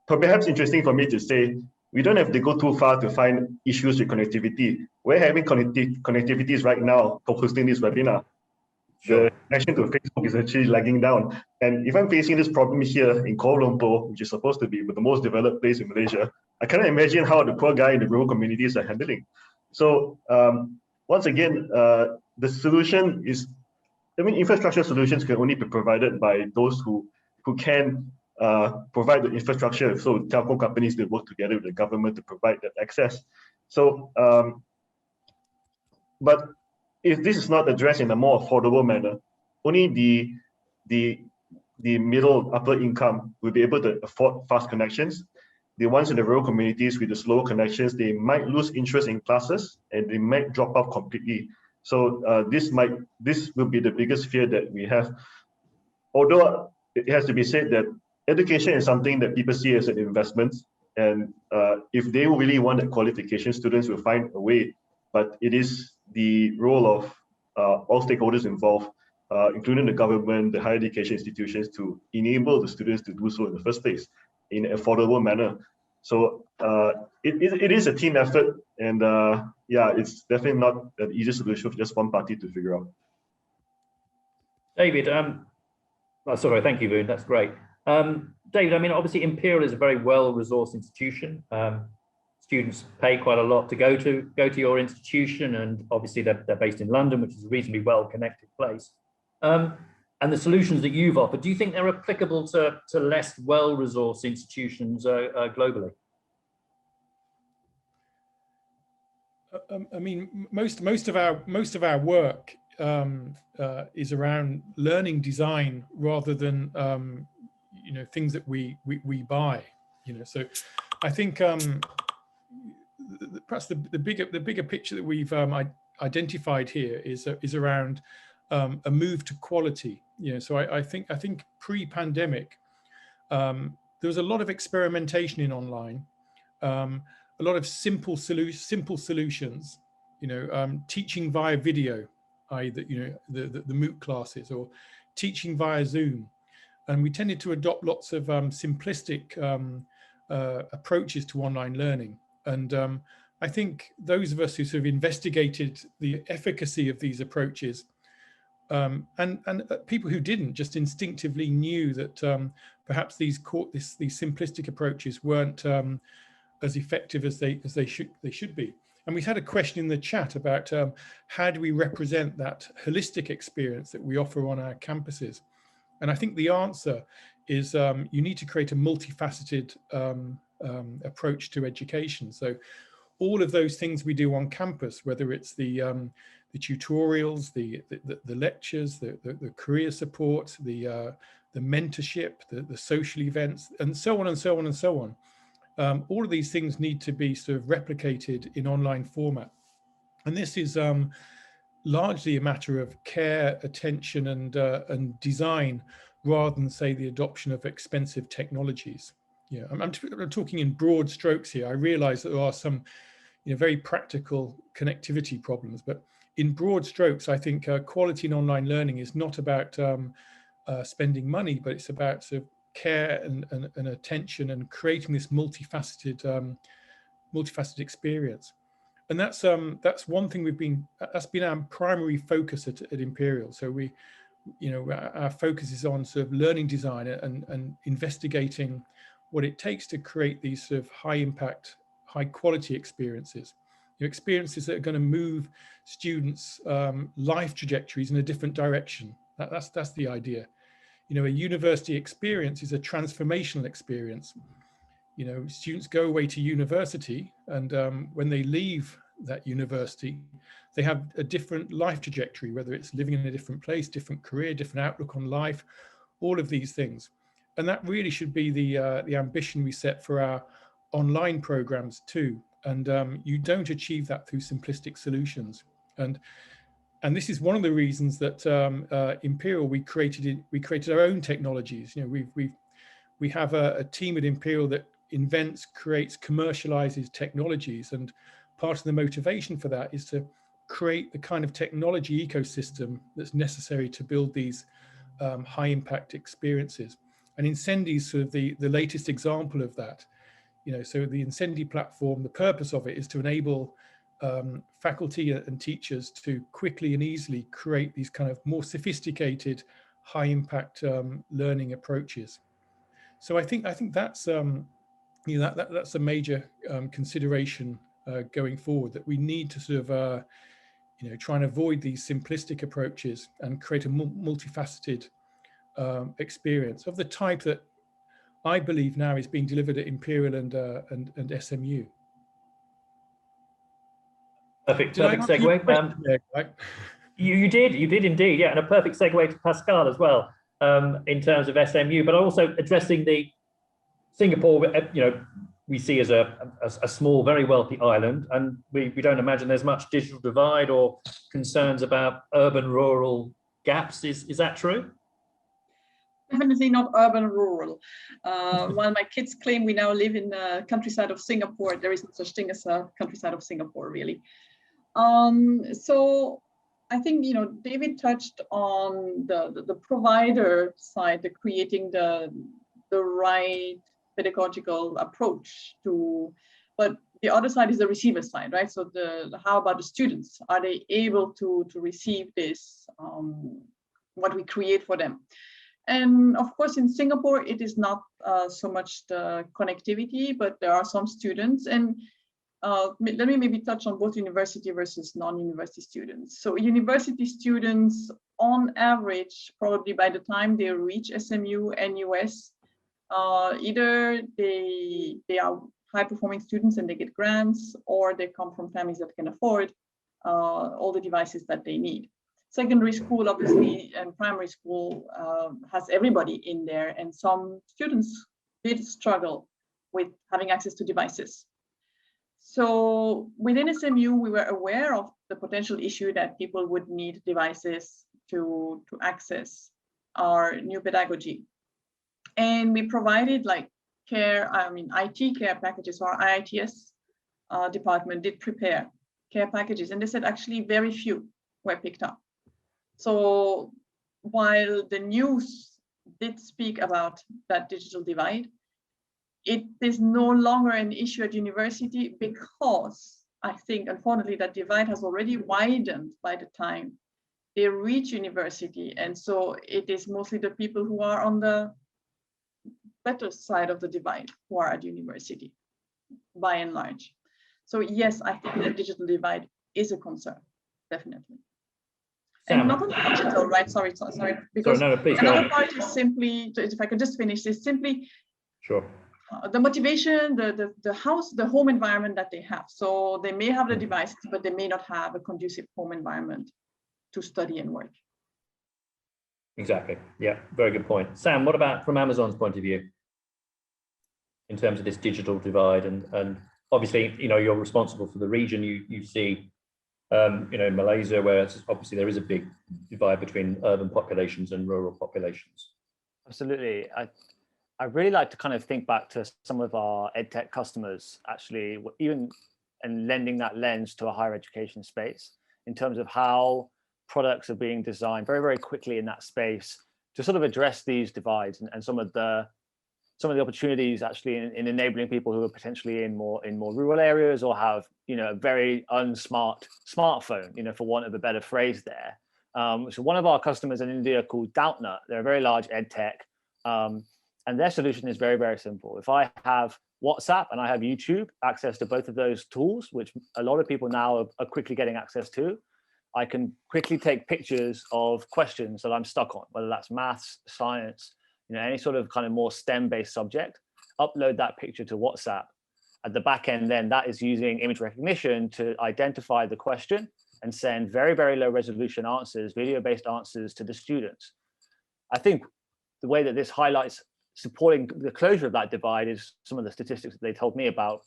perhaps interesting for me to say, we don't have to go too far to find issues with connectivity. We're having connectivities right now for hosting this webinar. Sure. The connection to Facebook is actually lagging down. And if I'm facing this problem here in Kuala Lumpur, which is supposed to be the most developed place in Malaysia, I cannot imagine how the poor guy in the rural communities are handling. So once again, the solution is, infrastructure solutions can only be provided by those who can provide the infrastructure. So telco companies, they work together with the government to provide that access. So, but if this is not addressed in a more affordable manner, only the middle upper income will be able to afford fast connections. The ones in the rural communities with the slow connections, they might lose interest in classes and they might drop off completely. So this will be the biggest fear that we have. Although it has to be said that education is something that people see as an investment, and if they really want that qualification, students will find a way. But it is the role of all stakeholders involved, including the government, the higher education institutions, to enable the students to do so in the first place in an affordable manner. So it is a team effort, and yeah, it's definitely not an easy solution for just one party to figure out. David, sorry, thank you, Voon, that's great. David, obviously Imperial is a very well-resourced institution. Students pay quite a lot to go to your institution, and obviously they're based in London, which is a reasonably well-connected place. And the solutions that you've offered, do you think they're applicable to less well-resourced institutions globally? Most of our work is around learning design rather than things that we buy. So I think perhaps the bigger picture that we've identified here is around a move to quality. So I think pre-pandemic, there was a lot of experimentation in online, a lot of simple solutions, teaching via video, i.e. the MOOC classes, or teaching via Zoom. And we tended to adopt lots of simplistic approaches to online learning. And I think those of us who sort of investigated the efficacy of these approaches, and people who didn't, just instinctively knew that perhaps these simplistic approaches weren't as effective as they should be. And we had a question in the chat about how do we represent that holistic experience that we offer on our campuses? And I think the answer is you need to create a multifaceted approach to education. So all of those things we do on campus, whether it's the tutorials, the lectures, the career support, the mentorship, the social events, and so on and so on and so on. All of these things need to be sort of replicated in online format. And this is largely a matter of care, attention, and design, rather than, say, the adoption of expensive technologies. Yeah, I'm talking in broad strokes here. I realize that there are some very practical connectivity problems, but in broad strokes, I think quality in online learning is not about spending money, but it's about sort of care and attention, and creating this multifaceted experience. And that's one thing that's been our primary focus at Imperial. So our focus is on sort of learning design and investigating what it takes to create these sort of high impact, high quality experiences, experiences that are going to move students' life trajectories in a different direction. That's the idea. A university experience is a transformational experience. Students go away to university, and when they leave that university, they have a different life trajectory, whether it's living in a different place, different career, different outlook on life, all of these things. And that really should be the ambition we set for our online programs too. And you don't achieve that through simplistic solutions. And this is one of the reasons that Imperial, we created our own technologies. We have a team at Imperial that invents, creates, commercializes technologies, and part of the motivation for that is to create the kind of technology ecosystem that's necessary to build these high impact experiences. And Insendi is sort of the latest example of that. So the Insendi platform, the purpose of it is to enable faculty and teachers to quickly and easily create these kind of more sophisticated, high impact learning approaches. So I think that's that's a major consideration going forward, that we need to sort of try and avoid these simplistic approaches and create a multifaceted experience of the type that I believe now is being delivered at Imperial and SMU. Perfect segue. You did indeed, yeah, and a perfect segue to Pascale as well, in terms of SMU, but also addressing the Singapore. We see as a small, very wealthy island, and we don't imagine there's much digital divide or concerns about urban-rural gaps. Is that true? Definitely not urban-rural. While my kids claim we now live in the countryside of Singapore, there isn't such thing as a countryside of Singapore, really. So I think David touched on the provider side, the creating the right pedagogical approach to, but the other side is the receiver side, right? So how about the students? Are they able to receive this, what we create for them? And of course, in Singapore, it is not so much the connectivity, but there are some students. And let me maybe touch on both university versus non-university students. So university students, on average, probably by the time they reach SMU and US, either they are high-performing students and they get grants, or they come from families that can afford all the devices that they need. Secondary school, obviously, and primary school has everybody in there, and some students did struggle with having access to devices. So within SMU, we were aware of the potential issue that people would need devices to access our new pedagogy. And we provided like IT care packages. Our IITS department did prepare care packages, and they said actually very few were picked up. So while the news did speak about that digital divide, it is no longer an issue at university, because I think, unfortunately, that divide has already widened by the time they reach university. And so it is mostly the people who are on the better side of the divide who are at university, by and large. So yes, I think the digital divide is a concern, definitely. Sam. And not only digital, right? Sorry, because sorry, no, please another part is simply, if I could just finish this, simply sure. The motivation, the home environment that they have. So they may have the devices, but they may not have a conducive home environment to study and work. Exactly. Yeah, very good point. Sam, what about from Amazon's point of view in terms of this digital divide? And obviously, you know, you're responsible for the region. You see, you know, in Malaysia, where obviously there is a big divide between urban populations and rural populations. Absolutely. I really like to kind of think back to some of our EdTech customers, actually, even and lending that lens to a higher education space in terms of how products are being designed very, very quickly in that space to sort of address these divides and some of the opportunities actually in enabling people who are potentially in more rural areas or have, you know, a very unsmart smartphone, you know, for want of a better phrase there. So one of our customers in India called Doubtnut, they're a very large EdTech, and their solution is very, very simple. If I have WhatsApp and I have YouTube, access to both of those tools, which a lot of people now are quickly getting access to, I can quickly take pictures of questions that I'm stuck on, whether that's maths, science, you know, any sort of kind of more STEM-based subject, upload that picture to WhatsApp. At the back end, then that is using image recognition to identify the question and send very, very low resolution answers, video-based answers to the students. I think the way that this highlights supporting the closure of that divide is some of the statistics that they told me about.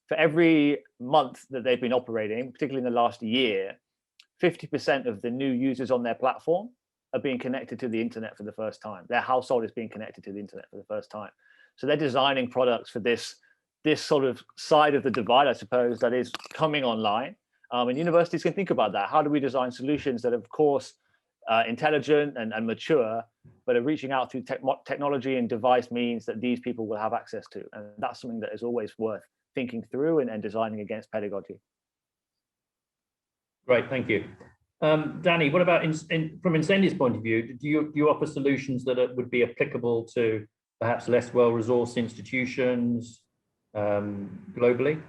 For every month that they've been operating, particularly in the last year, 50% of the new users on their platform are being connected to the internet for the first time. Their household is being connected to the internet for the first time. So they're designing products for this sort of side of the divide, I suppose, that is coming online. And universities can think about that. How do we design solutions that, of course, intelligent and mature, but are reaching out through technology and device means that these people will have access to? And that's something that is always worth thinking through and designing against pedagogy. Great, thank you. Danny, what about from Insendi's point of view, do you offer solutions that would be applicable to perhaps less well-resourced institutions globally?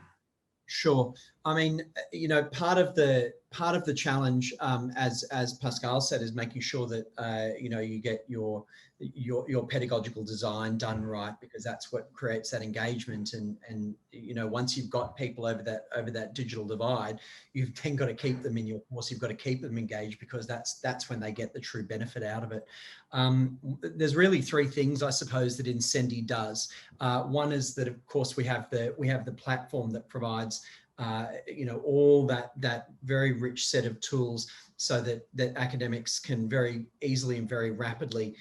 Sure. I mean, you know, part of the challenge, as Pascale said, is making sure that you know, you get your pedagogical design done right, because that's what creates that engagement. And you know, once you've got people over that digital divide, you've then got to keep them in your course. You've got to keep them engaged, because that's when they get the true benefit out of it. There's really three things, I suppose, that Insendi does. One is that, of course, we have the platform that provides you know, all that very rich set of tools, so that academics can very easily and very rapidly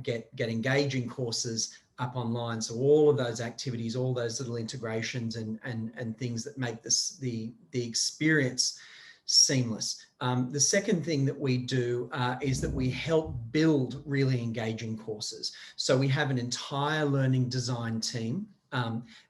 get engaging courses up online. So all of those activities, all those little integrations and things that make the experience seamless. The second thing that we do is that we help build really engaging courses. So we have an entire learning design team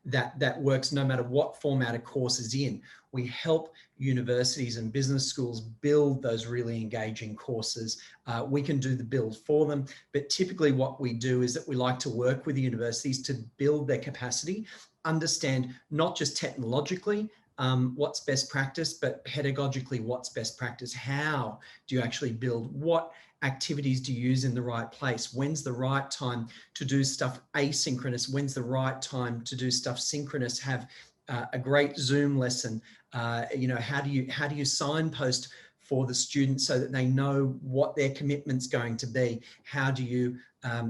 that works no matter what format a course is in. We help universities and business schools build those really engaging courses. We can do the build for them, but typically what we do is that we like to work with the universities to build their capacity, understand not just technologically what's best practice, but pedagogically what's best practice. How do you actually build? What activities do you use in the right place? When's the right time to do stuff asynchronous? When's the right time to do stuff synchronous? Have a great Zoom lesson. You know, how do you signpost for the students so that they know what their commitment's going to be? How do you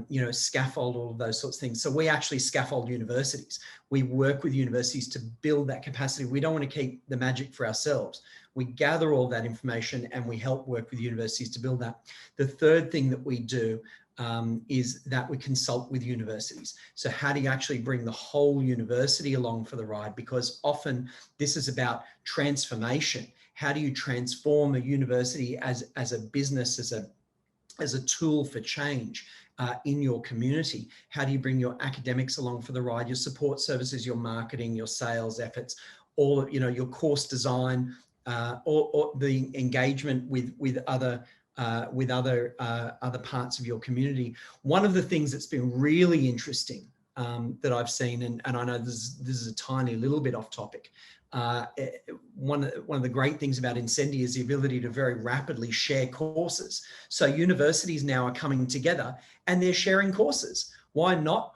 you know, scaffold all of those sorts of things? So we actually scaffold universities. We work with universities to build that capacity. We don't want to keep the magic for ourselves. We gather all that information and we help work with universities to build that. The third thing that we do is that we consult with universities. So how do you actually bring the whole university along for the ride? Because often this is about transformation. How do you transform a university as a business, as a tool for change in your community? How do you bring your academics along for the ride, your support services, your marketing, your sales efforts, all of, your course design, or the engagement with other parts of your community? One of the things that's been really interesting that I've seen, and I know this is a tiny little bit off topic. One of the great things about Insendi is the ability to very rapidly share courses. So universities now are coming together and they're sharing courses. Why not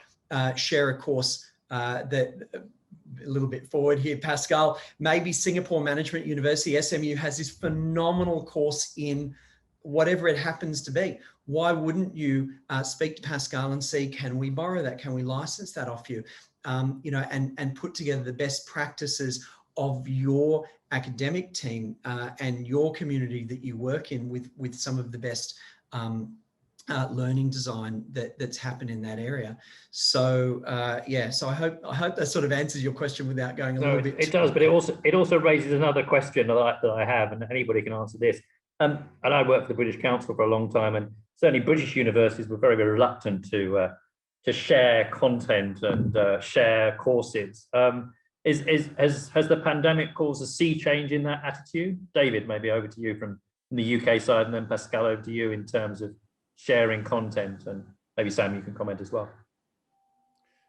share a course that, a little bit forward here, Pascale, maybe Singapore Management University, SMU, has this phenomenal course in whatever it happens to be. Why wouldn't you speak to Pascale and see, can we borrow that? Can we license that off you? And put together the best practices of your academic team and your community that you work in with some of the best learning design that's happened in that area. So so I hope that sort of answers your question without going a little bit. It does, but it also raises another question that I have, and anybody can answer this. And I worked for the British Council for a long time, and certainly British universities were very, very reluctant to share content and share courses. Has the pandemic caused a sea change in that attitude? David, maybe over to you from the UK side, and then Pascale, over to you in terms of sharing content, and maybe Sam, you can comment as well.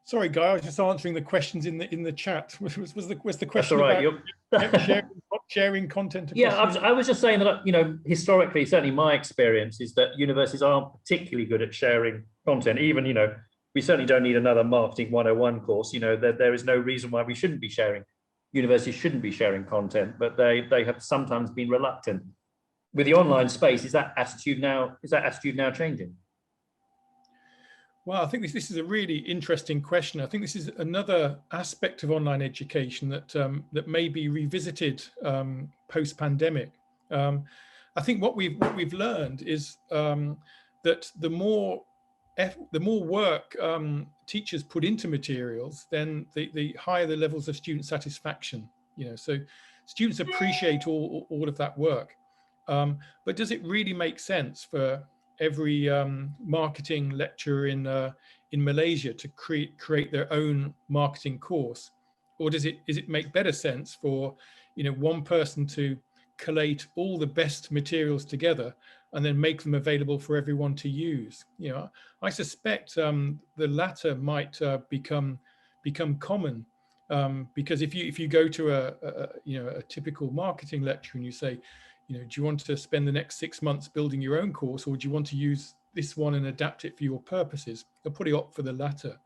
Sorry, Guy, I was just answering the questions in the chat. Was the question? That's all right. About sharing content? Yeah, I was just saying that, historically, certainly my experience is that universities aren't particularly good at sharing content. Even, we certainly don't need another marketing 101 course. There is no reason why we shouldn't be sharing. Universities shouldn't be sharing content, but they have sometimes been reluctant. With the online space, is that attitude now changing? Well, I think this is a really interesting question. I think this is another aspect of online education that may be revisited post-pandemic. I think what we've learned is that the more work teachers put into materials, then the higher the levels of student satisfaction. So students appreciate all of that work. But does it really make sense for every marketing lecturer in Malaysia to create their own marketing course? Or does it make better sense for one person to collate all the best materials together and then make them available for everyone to use? I suspect the latter might become common, because if you go to a typical marketing lecture and you say, do you want to spend the next 6 months building your own course, or do you want to use this one and adapt it for your purposes? They'll probably opt for the latter.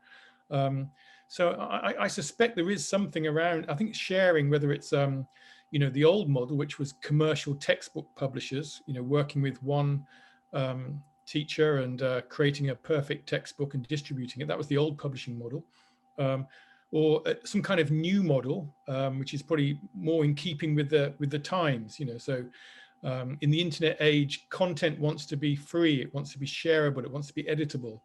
So I suspect there is something around, I think, sharing, whether it's, the old model, which was commercial textbook publishers, working with one teacher and creating a perfect textbook and distributing it. That was the old publishing model. Or some kind of new model, which is probably more in keeping with the times. So in the internet age, content wants to be free, it wants to be shareable, it wants to be editable.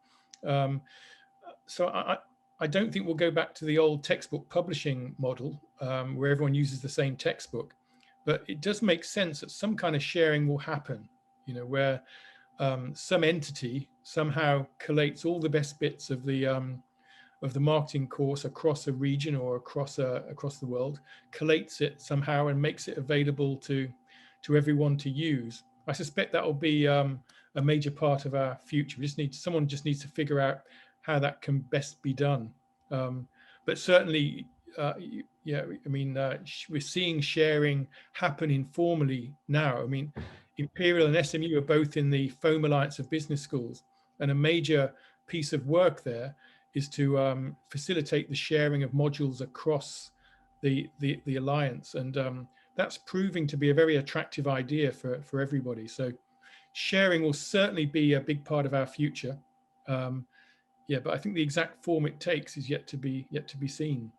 So I don't think we'll go back to the old textbook publishing model where everyone uses the same textbook, but it does make sense that some kind of sharing will happen, where some entity somehow collates all the best bits of the marketing course across a region or across the world, collates it somehow and makes it available to everyone to use. I suspect that will be a major part of our future. Someone just needs to figure out how that can best be done. But certainly, we're seeing sharing happen informally now. Imperial and SMU are both in the Foam Alliance of Business Schools, and a major piece of work there is to facilitate the sharing of modules across the alliance, and that's proving to be a very attractive idea for everybody. So sharing will certainly be a big part of our future. But I think the exact form it takes is yet to be seen.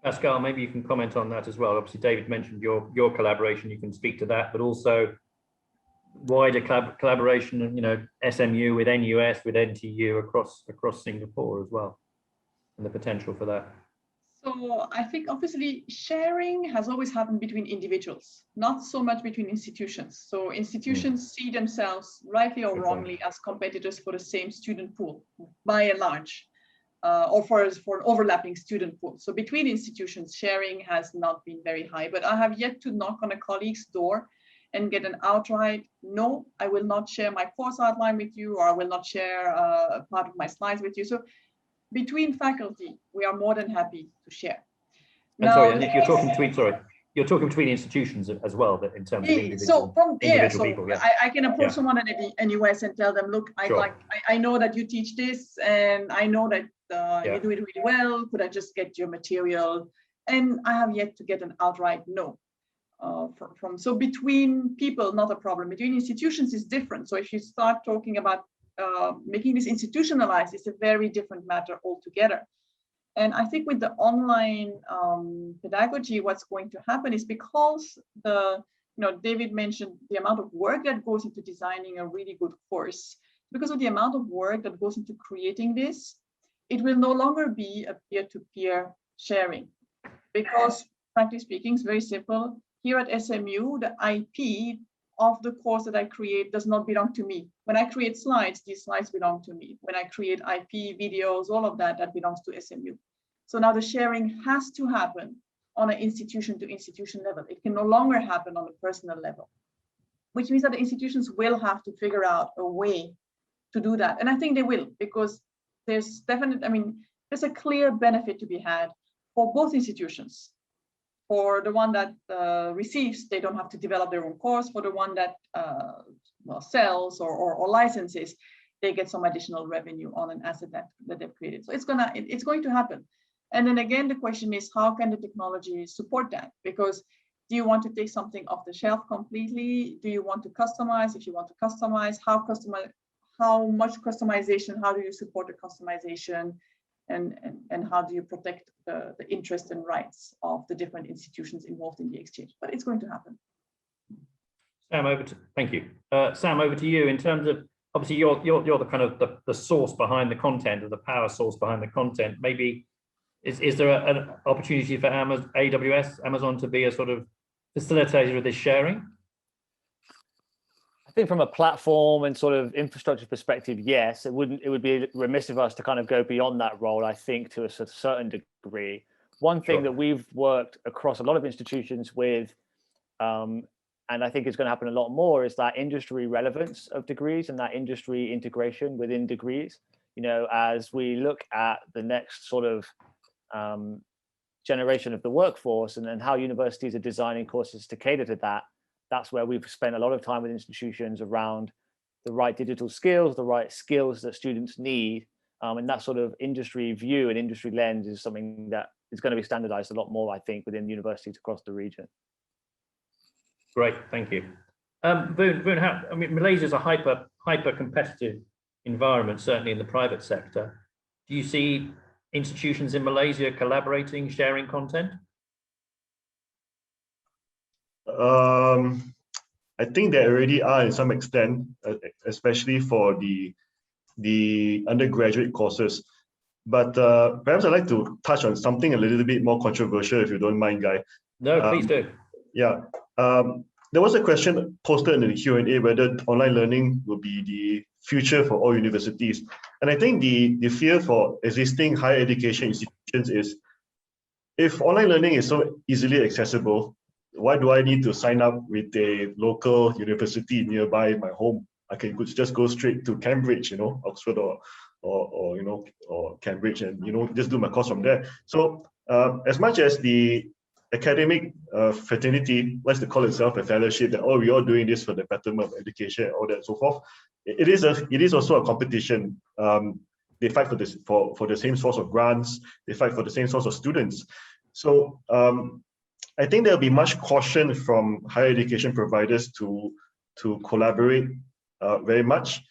Pascale, maybe you can comment on that as well. Obviously, David mentioned your collaboration. You can speak to that, but also wider collaboration, and SMU with NUS, with NTU across Singapore as well, and the potential for that? So I think obviously sharing has always happened between individuals, not so much between institutions. So institutions see themselves, rightly or wrongly, as competitors for the same student pool, by and large, or for an overlapping student pool. So between institutions, sharing has not been very high, but I have yet to knock on a colleague's door and get an outright, no, I will not share my course outline with you, or I will not share a part of my slides with you. So between faculty, we are more than happy to share. And sorry, and you're talking between institutions as well, that in terms of individual, people. Yeah. I can approach someone at NUS and tell them, look, I know that you teach this, and I know that you do it really well. Could I just get your material? And I have yet to get an outright no. So between people, not a problem. Between institutions is different. So if you start talking about making this institutionalized, it's a very different matter altogether. And I think with the online pedagogy, what's going to happen is, because David mentioned the amount of work that goes into designing a really good course, because of the amount of work that goes into creating this, it will no longer be a peer-to-peer sharing. Because frankly speaking, it's very simple. Here at SMU, the IP of the course that I create does not belong to me. When I create slides, these slides belong to me. When I create IP, videos, all of that belongs to SMU. So now the sharing has to happen on an institution to institution level. It can no longer happen on a personal level, which means that the institutions will have to figure out a way to do that. And I think they will, because there's there's a clear benefit to be had for both institutions. For the one that receives, they don't have to develop their own course. For the one that sells or licenses, they get some additional revenue on an asset that they've created. So it's going to happen. And then again, the question is, how can the technology support that? Because do you want to take something off the shelf completely? Do you want to customize? If you want to customize, how much customization? How do you support the customization? And how do you protect the interests and rights of the different institutions involved in the exchange? But it's going to happen. Sam, thank you. Sam, over to you. In terms of, obviously, you're the kind of the source behind the content, or the power source behind the content. Maybe is there an opportunity for Amazon to be a sort of facilitator of this sharing? I think from a platform and sort of infrastructure perspective, yes, it would be remiss of us to kind of go beyond that role, I think, to a certain degree. One thing that we've worked across a lot of institutions with, and I think it's going to happen a lot more, is that industry relevance of degrees and that industry integration within degrees. As we look at the next sort of generation of the workforce and how universities are designing courses to cater to that, that's where we've spent a lot of time with institutions around the right digital skills, the right skills that students need. And that sort of industry view and industry lens is something that is going to be standardized a lot more, I think, within universities across the region. Great, thank you. Voon, Malaysia is a hyper competitive environment, certainly in the private sector. Do you see institutions in Malaysia collaborating, sharing content? I think they already are in some extent, especially for the undergraduate courses. But perhaps I'd like to touch on something a little bit more controversial, if you don't mind, Guy. No, please do. Yeah. There was a question posted in the Q&A whether online learning will be the future for all universities. And I think the fear for existing higher education institutions is, if online learning is so easily accessible, why do I need to sign up with a local university nearby my home? I could just go straight to Cambridge, Oxford or Cambridge, and just do my course from there. So as much as the academic fraternity likes to call itself a fellowship, that we're all doing this for the betterment of education, all that and so forth, it is also a competition. They fight for the same source of grants. They fight for the same source of students. So I think there'll be much caution from higher education providers to collaborate very much.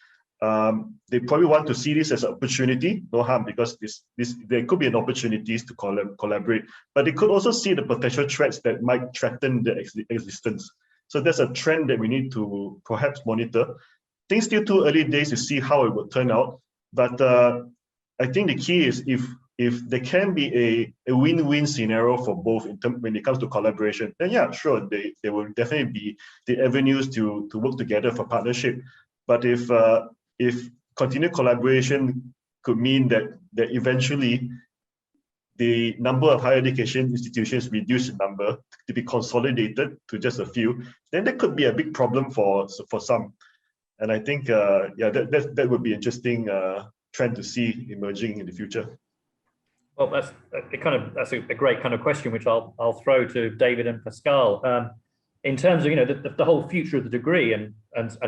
They probably want to see this as an opportunity, no harm, because there could be an opportunities to collaborate, but they could also see the potential threats that might threaten the existence. So that's a trend that we need to perhaps monitor. Things still too early days to see how it will turn out. But I think the key is if there can be a win-win scenario for both when it comes to collaboration, then yeah, sure, there will definitely be the avenues to work together for partnership. But if continued collaboration could mean that eventually the number of higher education institutions reduce in number to be consolidated to just a few, then that could be a big problem for some. And I think yeah, that would be interesting trend to see emerging in the future. Well, that's a great kind of question, which I'll throw to David and Pascale. In terms of the whole future of the degree, and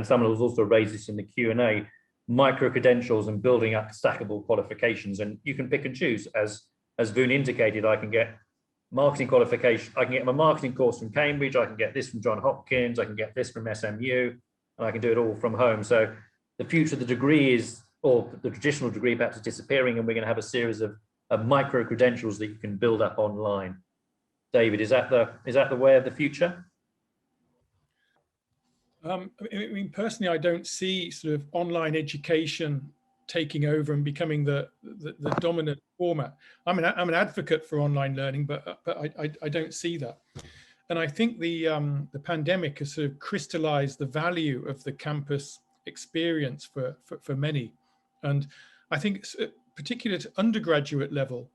someone has also raised this in the Q&A, micro credentials and building up stackable qualifications, and you can pick and choose. As Voon indicated, I can get marketing qualification. I can get my marketing course from Cambridge. I can get this from Johns Hopkins. I can get this from SMU, and I can do it all from home. So the future of the degree is, or the traditional degree perhaps, is disappearing, and we're going to have a series of micro credentials that you can build up online. David, is that the way of the future? I mean, personally, I don't see sort of online education taking over and becoming the dominant format. I'm an advocate for online learning, but I don't see that. And I think the pandemic has sort of crystallized the value of the campus experience for many. And I think particularly at undergraduate level,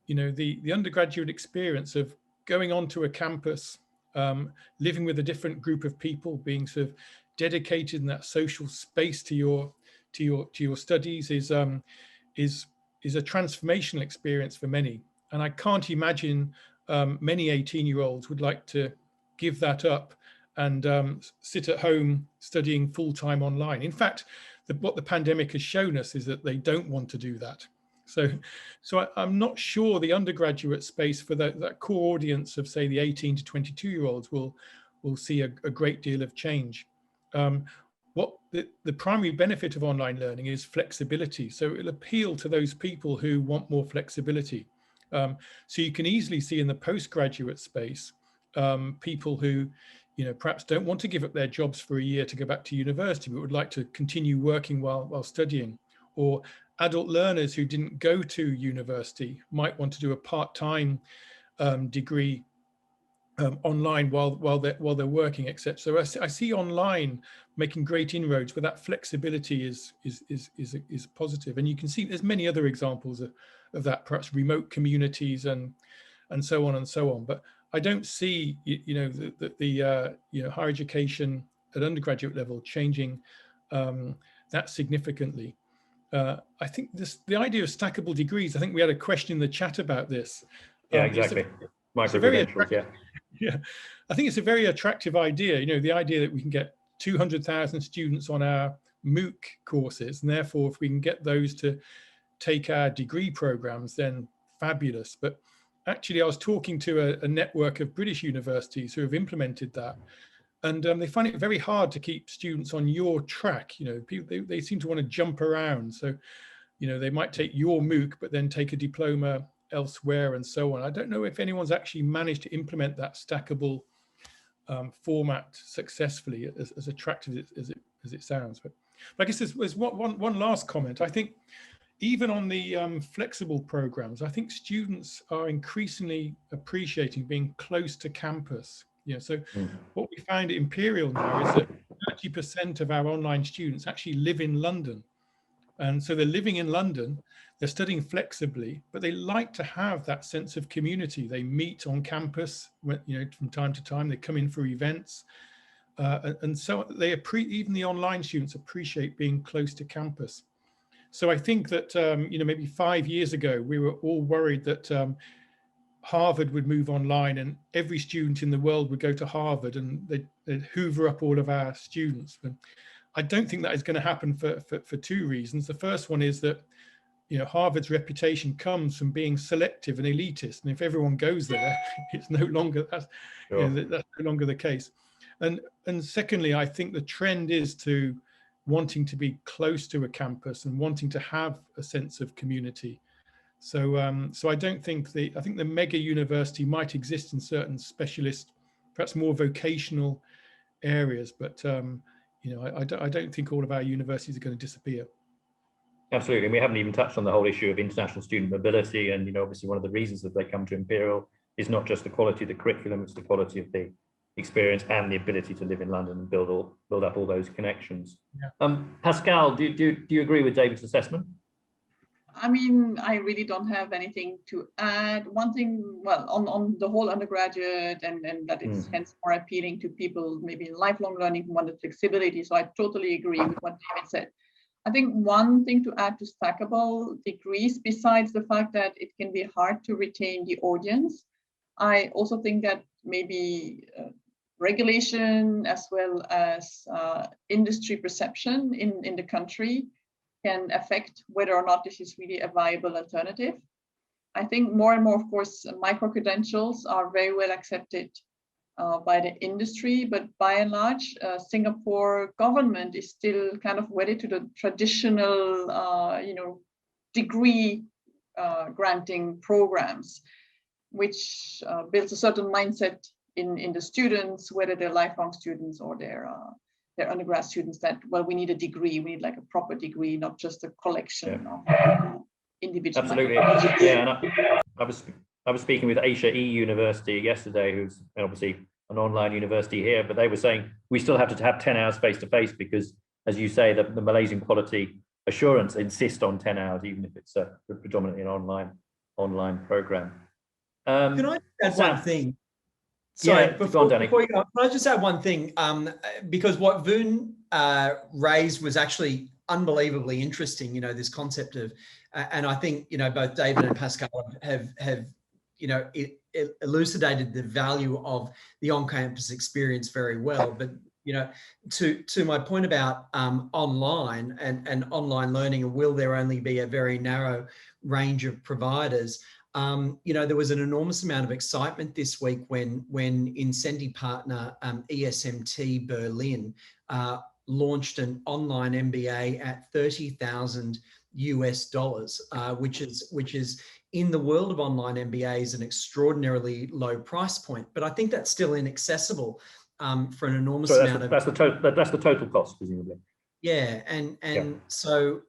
the undergraduate experience of going onto a campus, living with a different group of people, being sort of dedicated in that social space to your studies is a transformational experience for many. And I can't imagine many 18-year-olds would like to give that up and sit at home studying full-time online. In fact, what the pandemic has shown us is that they don't want to do that. So I'm not sure the undergraduate space for that core audience of, say, the 18 to 22-year-olds will see a great deal of change. What the primary benefit of online learning is flexibility. So it'll appeal to those people who want more flexibility. So you can easily see in the postgraduate space, people who, perhaps don't want to give up their jobs for a year to go back to university, but would like to continue working while studying. Or adult learners who didn't go to university might want to do a part-time degree online while they're working, etc. So I see online making great inroads, but that flexibility is positive. And you can see there's many other examples of that, perhaps remote communities and so on and so on. But I don't see the higher education at undergraduate level changing that significantly. I think the idea of stackable degrees, I think we had a question in the chat about this. Yeah, exactly. Micro-credentials, yeah. Yeah, I think it's a very attractive idea, the idea that we can get 200,000 students on our MOOC courses, and therefore if we can get those to take our degree programs, then fabulous. But actually I was talking to a network of British universities who have implemented that, and they find it very hard to keep students on your track. People, they seem to want to jump around. So, they might take your MOOC, but then take a diploma elsewhere and so on. I don't know if anyone's actually managed to implement that stackable format successfully, as attractive as it sounds. But I guess there's one last comment. I think even on the flexible programs, I think students are increasingly appreciating being close to campus. So what we found at Imperial now is that 30% of our online students actually live in London. And so they're living in London, they're studying flexibly, but they like to have that sense of community. They meet on campus, from time to time. They come in for events, and so even the online students appreciate being close to campus. So I think that maybe 5 years ago we were all worried that Harvard would move online and every student in the world would go to Harvard and they'd hoover up all of our students. And I don't think that is going to happen for two reasons. The first one is that Harvard's reputation comes from being selective and elitist, and if everyone goes there, it's no longer that's no longer the case. And secondly, I think the trend is to wanting to be close to a campus and wanting to have a sense of community. So I don't think I think the mega university might exist in certain specialist, perhaps more vocational areas, but you know, I don't think all of our universities are going to disappear. Absolutely, and we haven't even touched on the whole issue of international student mobility. And you know, obviously, one of the reasons that they come to Imperial is not just the quality of the curriculum; it's the quality of the experience and the ability to live in London and build up all those connections. Yeah. Pascale, do you agree with David's assessment? I mean, I really don't have anything to add. One thing, well, on the whole undergraduate and that it's hence more appealing to people maybe in lifelong learning who want the flexibility. So I totally agree with what David said. I think one thing to add to stackable degrees, besides the fact that it can be hard to retain the audience, I also think that maybe regulation as well as industry perception in the country can affect whether or not this is really a viable alternative. I think more and more, of course, micro-credentials are very well accepted by the industry, but by and large, Singapore government is still kind of wedded to the traditional, you know, degree granting programs, which builds a certain mindset in the students, whether they're lifelong students or they're undergrad students, that, well, we need a degree, we need like a proper degree, not just a collection of individual. Absolutely, yeah. And I was speaking with Asia E University yesterday, who's obviously an online university here, but they were saying we still have to have 10 hours face-to-face because, as you say, the Malaysian quality assurance insist on 10 hours, even if it's predominantly an online program. Can I add Sam, one thing? Sorry, yeah, before you go, can I just add one thing? Because what Voon raised was actually unbelievably interesting, you know, this concept of, and I think, you know, both David and Pascale have you know, it elucidated the value of the on-campus experience very well. But, you know, to my point about online and online learning, and will there only be a very narrow range of providers? You know, there was an enormous amount of excitement this week when insendi partner ESMT Berlin launched an online MBA at $30,000 US, which is in the world of online MBAs an extraordinarily low price point. But I think that's still inaccessible for an enormous amount of. That's the total cost, presumably. Yeah, and so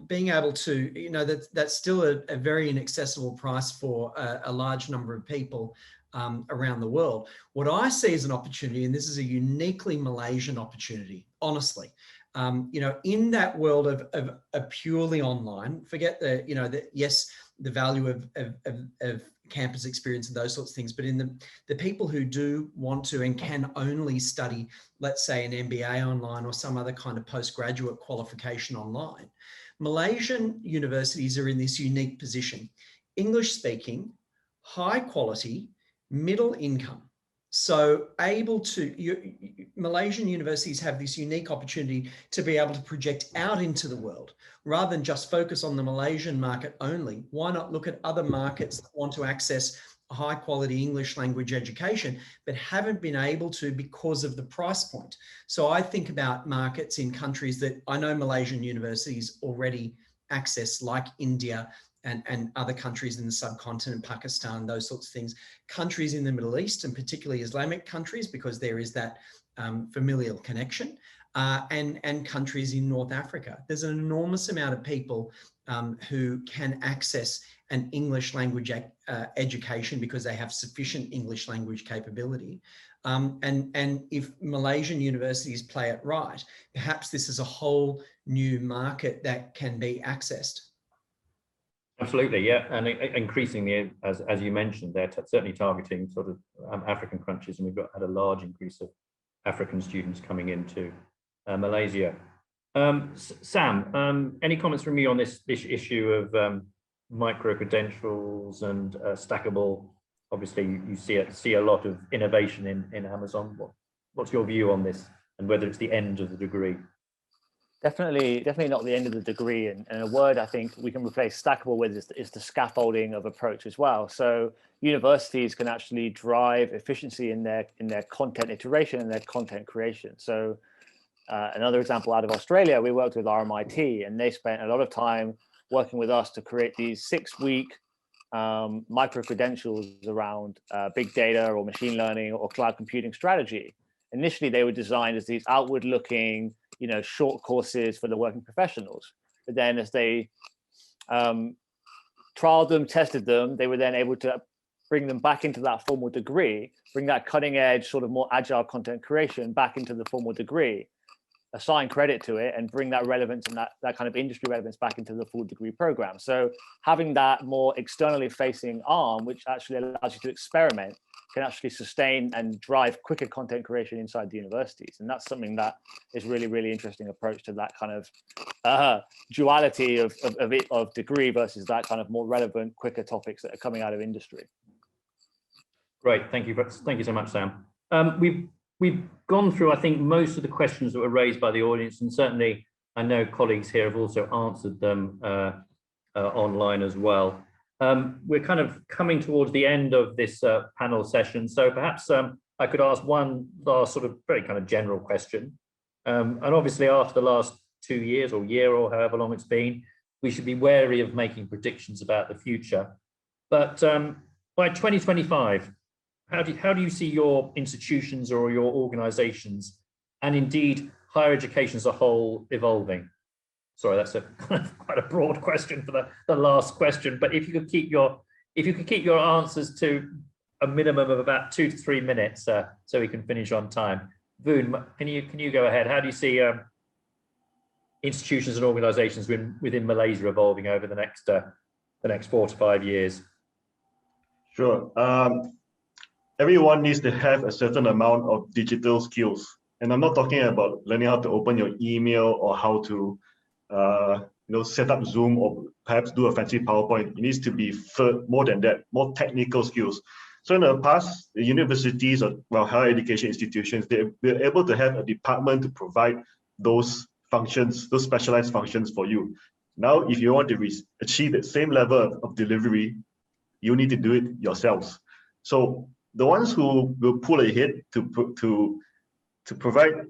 being able to, you know, that's still a very inaccessible price for a large number of people around the world. What I see as an opportunity, and this is a uniquely Malaysian opportunity, honestly, you know, in that world of a purely online, forget the, you know, yes, the value of campus experience and those sorts of things, but in the people who do want to and can only study, let's say an MBA online or some other kind of postgraduate qualification online, Malaysian universities are in this unique position. English speaking, high quality, middle income. So able to, Malaysian universities have this unique opportunity to be able to project out into the world rather than just focus on the Malaysian market only. Why not look at other markets that want to access high quality English language education, but haven't been able to because of the price point? So I think about markets in countries that I know Malaysian universities already access, like India, and other countries in the subcontinent, Pakistan, those sorts of things, countries in the Middle East, and particularly Islamic countries, because there is that familial connection, and countries in North Africa. There's an enormous amount of people who can access an English language education because they have sufficient English language capability. And if Malaysian universities play it right, perhaps this is a whole new market that can be accessed. Absolutely, yeah, and increasingly, as you mentioned, they're certainly targeting sort of African countries, and we've had a large increase of African students coming into Malaysia. Sam, any comments from you on this issue of micro-credentials and stackable? Obviously, you see a lot of innovation in Amazon. What's your view on this, and whether it's the end of the degree? Definitely not the end of the degree, and a word I think we can replace stackable with is the scaffolding of approach as well. So universities can actually drive efficiency in their content iteration and their content creation. So another example out of Australia, we worked with RMIT, and they spent a lot of time working with us to create these 6-week micro credentials around big data or machine learning or cloud computing strategy. initially they were designed as these outward looking, you know, short courses for the working professionals. But then as they trialed them, tested them, they were then able to bring them back into that formal degree, bring that cutting edge, sort of more agile content creation back into the formal degree, assign credit to it, and bring that relevance and that kind of industry relevance back into the full degree program. So having that more externally facing arm, which actually allows you to experiment, can actually sustain and drive quicker content creation inside the universities. And that's something that is really, really interesting approach to that kind of duality of degree versus that kind of more relevant, quicker topics that are coming out of industry. Great, thank you so much, Sam. We've gone through, I think, most of the questions that were raised by the audience, and certainly I know colleagues here have also answered them online as well. We're kind of coming towards the end of this panel session, so perhaps I could ask one last sort of very kind of general question. And obviously after the last 2 years or year or however long it's been, we should be wary of making predictions about the future. But by 2025, how do you see your institutions or your organizations, and indeed higher education as a whole, evolving? Sorry, that's a quite a broad question for the last question, but if you could keep your answers to a minimum of about 2 to 3 minutes, so we can finish on time. Voon, can you go ahead? How do you see institutions and organizations within Malaysia evolving over the next 4 to 5 years? Sure. Everyone needs to have a certain amount of digital skills, and I'm not talking about learning how to open your email or how to set up Zoom or perhaps do a fancy PowerPoint. It needs to be more than that, more technical skills. So in the past, the universities or higher education institutions, they were able to have a department to provide those functions, those specialized functions for you. Now, if you want to achieve that same level of delivery, you need to do it yourselves. So the ones who will pull ahead to provide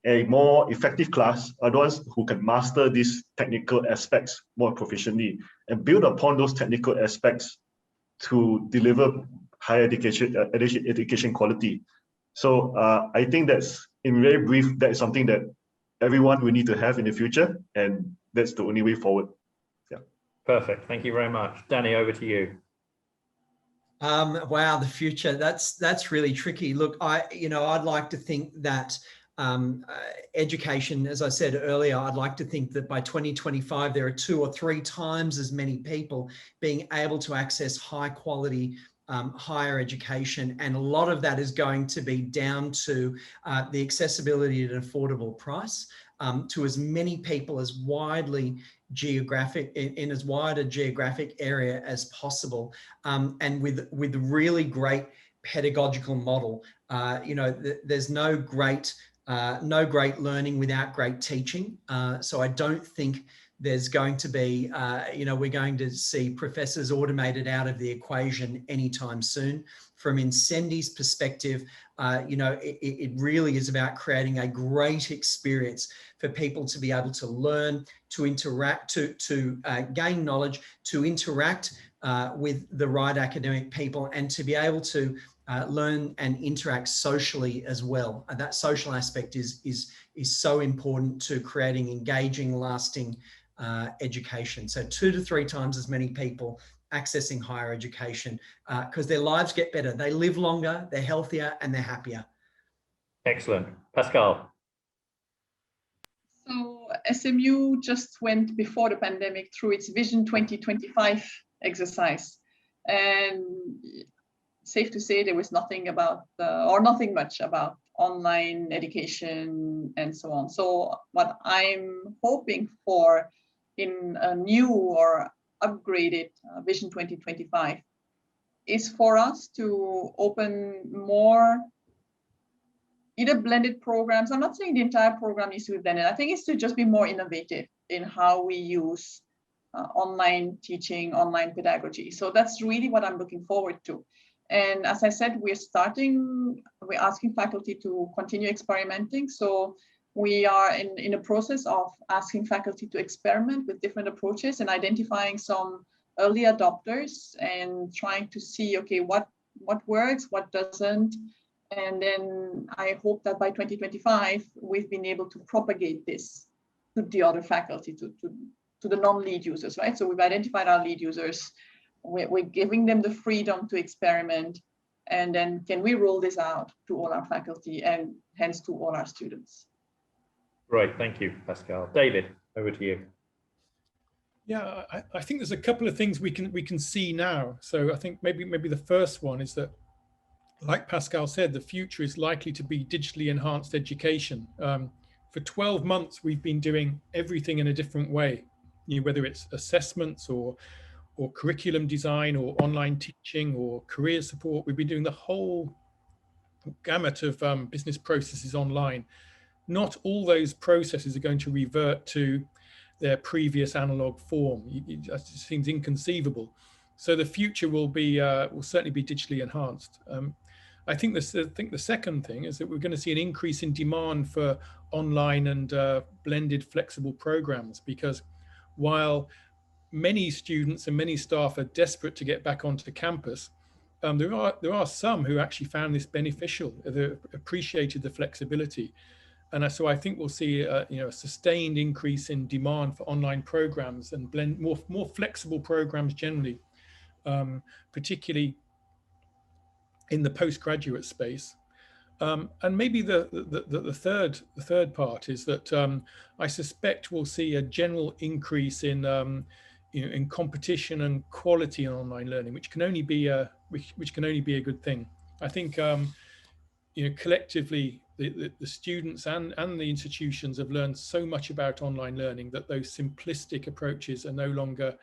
a more effective class are the ones who can master these technical aspects more proficiently and build upon those technical aspects to deliver higher education quality. So I think that's, in very brief, that is something that everyone will need to have in the future, and that's the only way forward. Yeah. Perfect. Thank you very much. Danny, over to you. Wow, the future, that's really tricky. Look, I'd like to think that education, as I said earlier, I'd like to think that by 2025, there are 2 or 3 times as many people being able to access high quality higher education. And a lot of that is going to be down to the accessibility at an affordable price to as many people as widely in as wide a geographic area as possible, and with really great pedagogical model. There's no great learning without great teaching. So I don't think there's going to be, we're going to see professors automated out of the equation anytime soon. From Insendi's perspective, it really is about creating a great experience for people to be able to learn, to interact, to gain knowledge, to interact with the right academic people, and to be able to learn and interact socially as well. And that social aspect is so important to creating engaging, lasting education. So 2 to 3 times as many people accessing higher education because their lives get better. They live longer, they're healthier, and they're happier. Excellent. Pascale. So SMU just went before the pandemic through its Vision 2025 exercise. And safe to say there was nothing much about online education and so on. So what I'm hoping for in a new or upgraded Vision 2025 is for us to open more either blended programs. I'm not saying the entire program needs to be blended. I think it's to just be more innovative in how we use online teaching, online pedagogy. So that's really what I'm looking forward to. And as I said, we're asking faculty to continue experimenting. So we are in a process of asking faculty to experiment with different approaches and identifying some early adopters and trying to see, okay, what works, what doesn't, And then I hope that by 2025, we've been able to propagate this to the other faculty, to the non-lead users, right? So we've identified our lead users. We're giving them the freedom to experiment. And then can we roll this out to all our faculty and hence to all our students? Great, thank you, Pascale. David, over to you. Yeah, I think there's a couple of things we can see now. So I think maybe the first one is that, like Pascale said, the future is likely to be digitally enhanced education. For 12 months, we've been doing everything in a different way, whether it's assessments or curriculum design or online teaching or career support. We've been doing the whole gamut of business processes online. Not all those processes are going to revert to their previous analog form. It just seems inconceivable. So the future will certainly be digitally enhanced. I think the second thing is that we're going to see an increase in demand for online and blended flexible programs, because while many students and many staff are desperate to get back onto the campus, there are some who actually found this beneficial, they appreciated the flexibility. And so I think we'll see a sustained increase in demand for online programs and more flexible programs generally, particularly in the postgraduate space. And maybe the third part is that I suspect we'll see a general increase in in competition and quality in online learning, which can only be a good thing. I think collectively the students and the institutions have learned so much about online learning that those simplistic approaches are no longer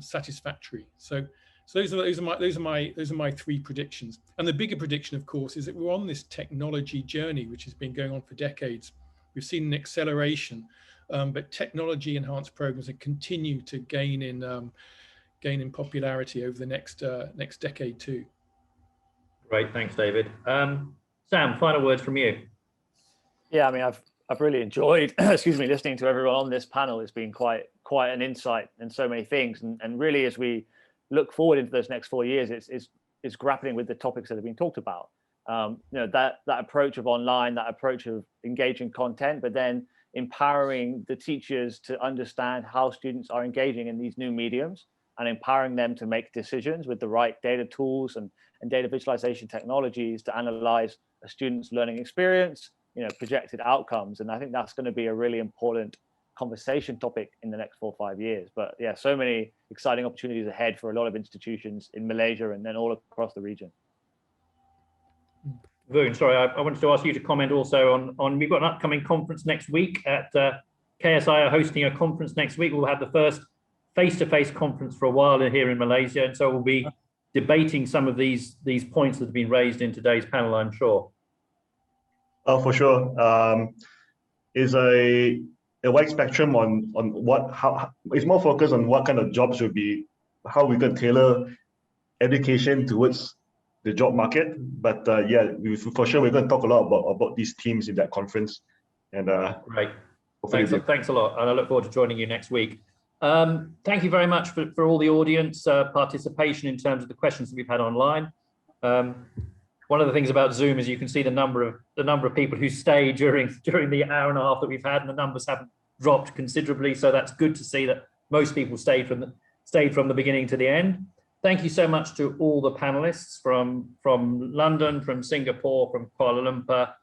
satisfactory. So those are my three predictions. And the bigger prediction, of course, is that we're on this technology journey, which has been going on for decades. We've seen an acceleration, but technology enhanced programs will continue to gain in popularity over the next decade too. Great, thanks, David. Sam, final words from you. Yeah, I mean, I've really enjoyed, excuse me, listening to everyone on this panel. It's been quite an insight in so many things, and really, as we look forward into those next 4 years, it's grappling with the topics that have been talked about. That approach of online, that approach of engaging content, but then empowering the teachers to understand how students are engaging in these new mediums and empowering them to make decisions with the right data tools and data visualization technologies to analyze a student's learning experience, projected outcomes. And I think that's going to be a really important conversation topic in the next 4 or 5 years. But yeah, so many exciting opportunities ahead for a lot of institutions in Malaysia and then all across the region. Voon, sorry, I wanted to ask you to comment also on we've got an upcoming conference next week at KSI are hosting a conference next week. We'll have the first face-to-face conference for a while here in Malaysia, and so we'll be debating some of these points that have been raised in today's panel, I'm sure. Oh, for sure. Is a wide spectrum on how it's more focused on what kind of jobs will be, how we can tailor education towards the job market. But yeah, for sure, we're going to talk a lot about these themes in that conference. And great. Thanks a lot. And I look forward to joining you next week. Thank you very much for all the audience participation in terms of the questions that we've had online. One of the things about Zoom is you can see the number of people who stayed during the hour and a half that we've had, and the numbers haven't dropped considerably. So that's good to see that most people stayed from the beginning to the end. Thank you so much to all the panelists from London, from Singapore, from Kuala Lumpur.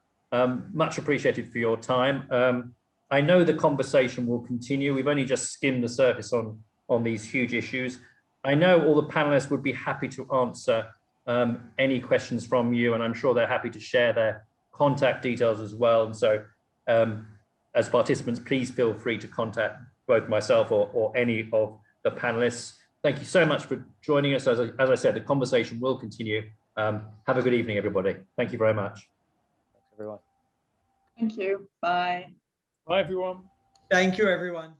Much appreciated for your time. I know the conversation will continue. We've only just skimmed the surface on these huge issues. I know all the panelists would be happy to answer any questions from you, and I'm sure they're happy to share their contact details as well. And so as participants, please feel free to contact both myself or any of the panelists. Thank you so much for joining us. As I said, the conversation will continue. Have a good evening, everybody. Thank you very much. Thanks, everyone. Thank you. Bye. Bye, everyone. Thank you, everyone.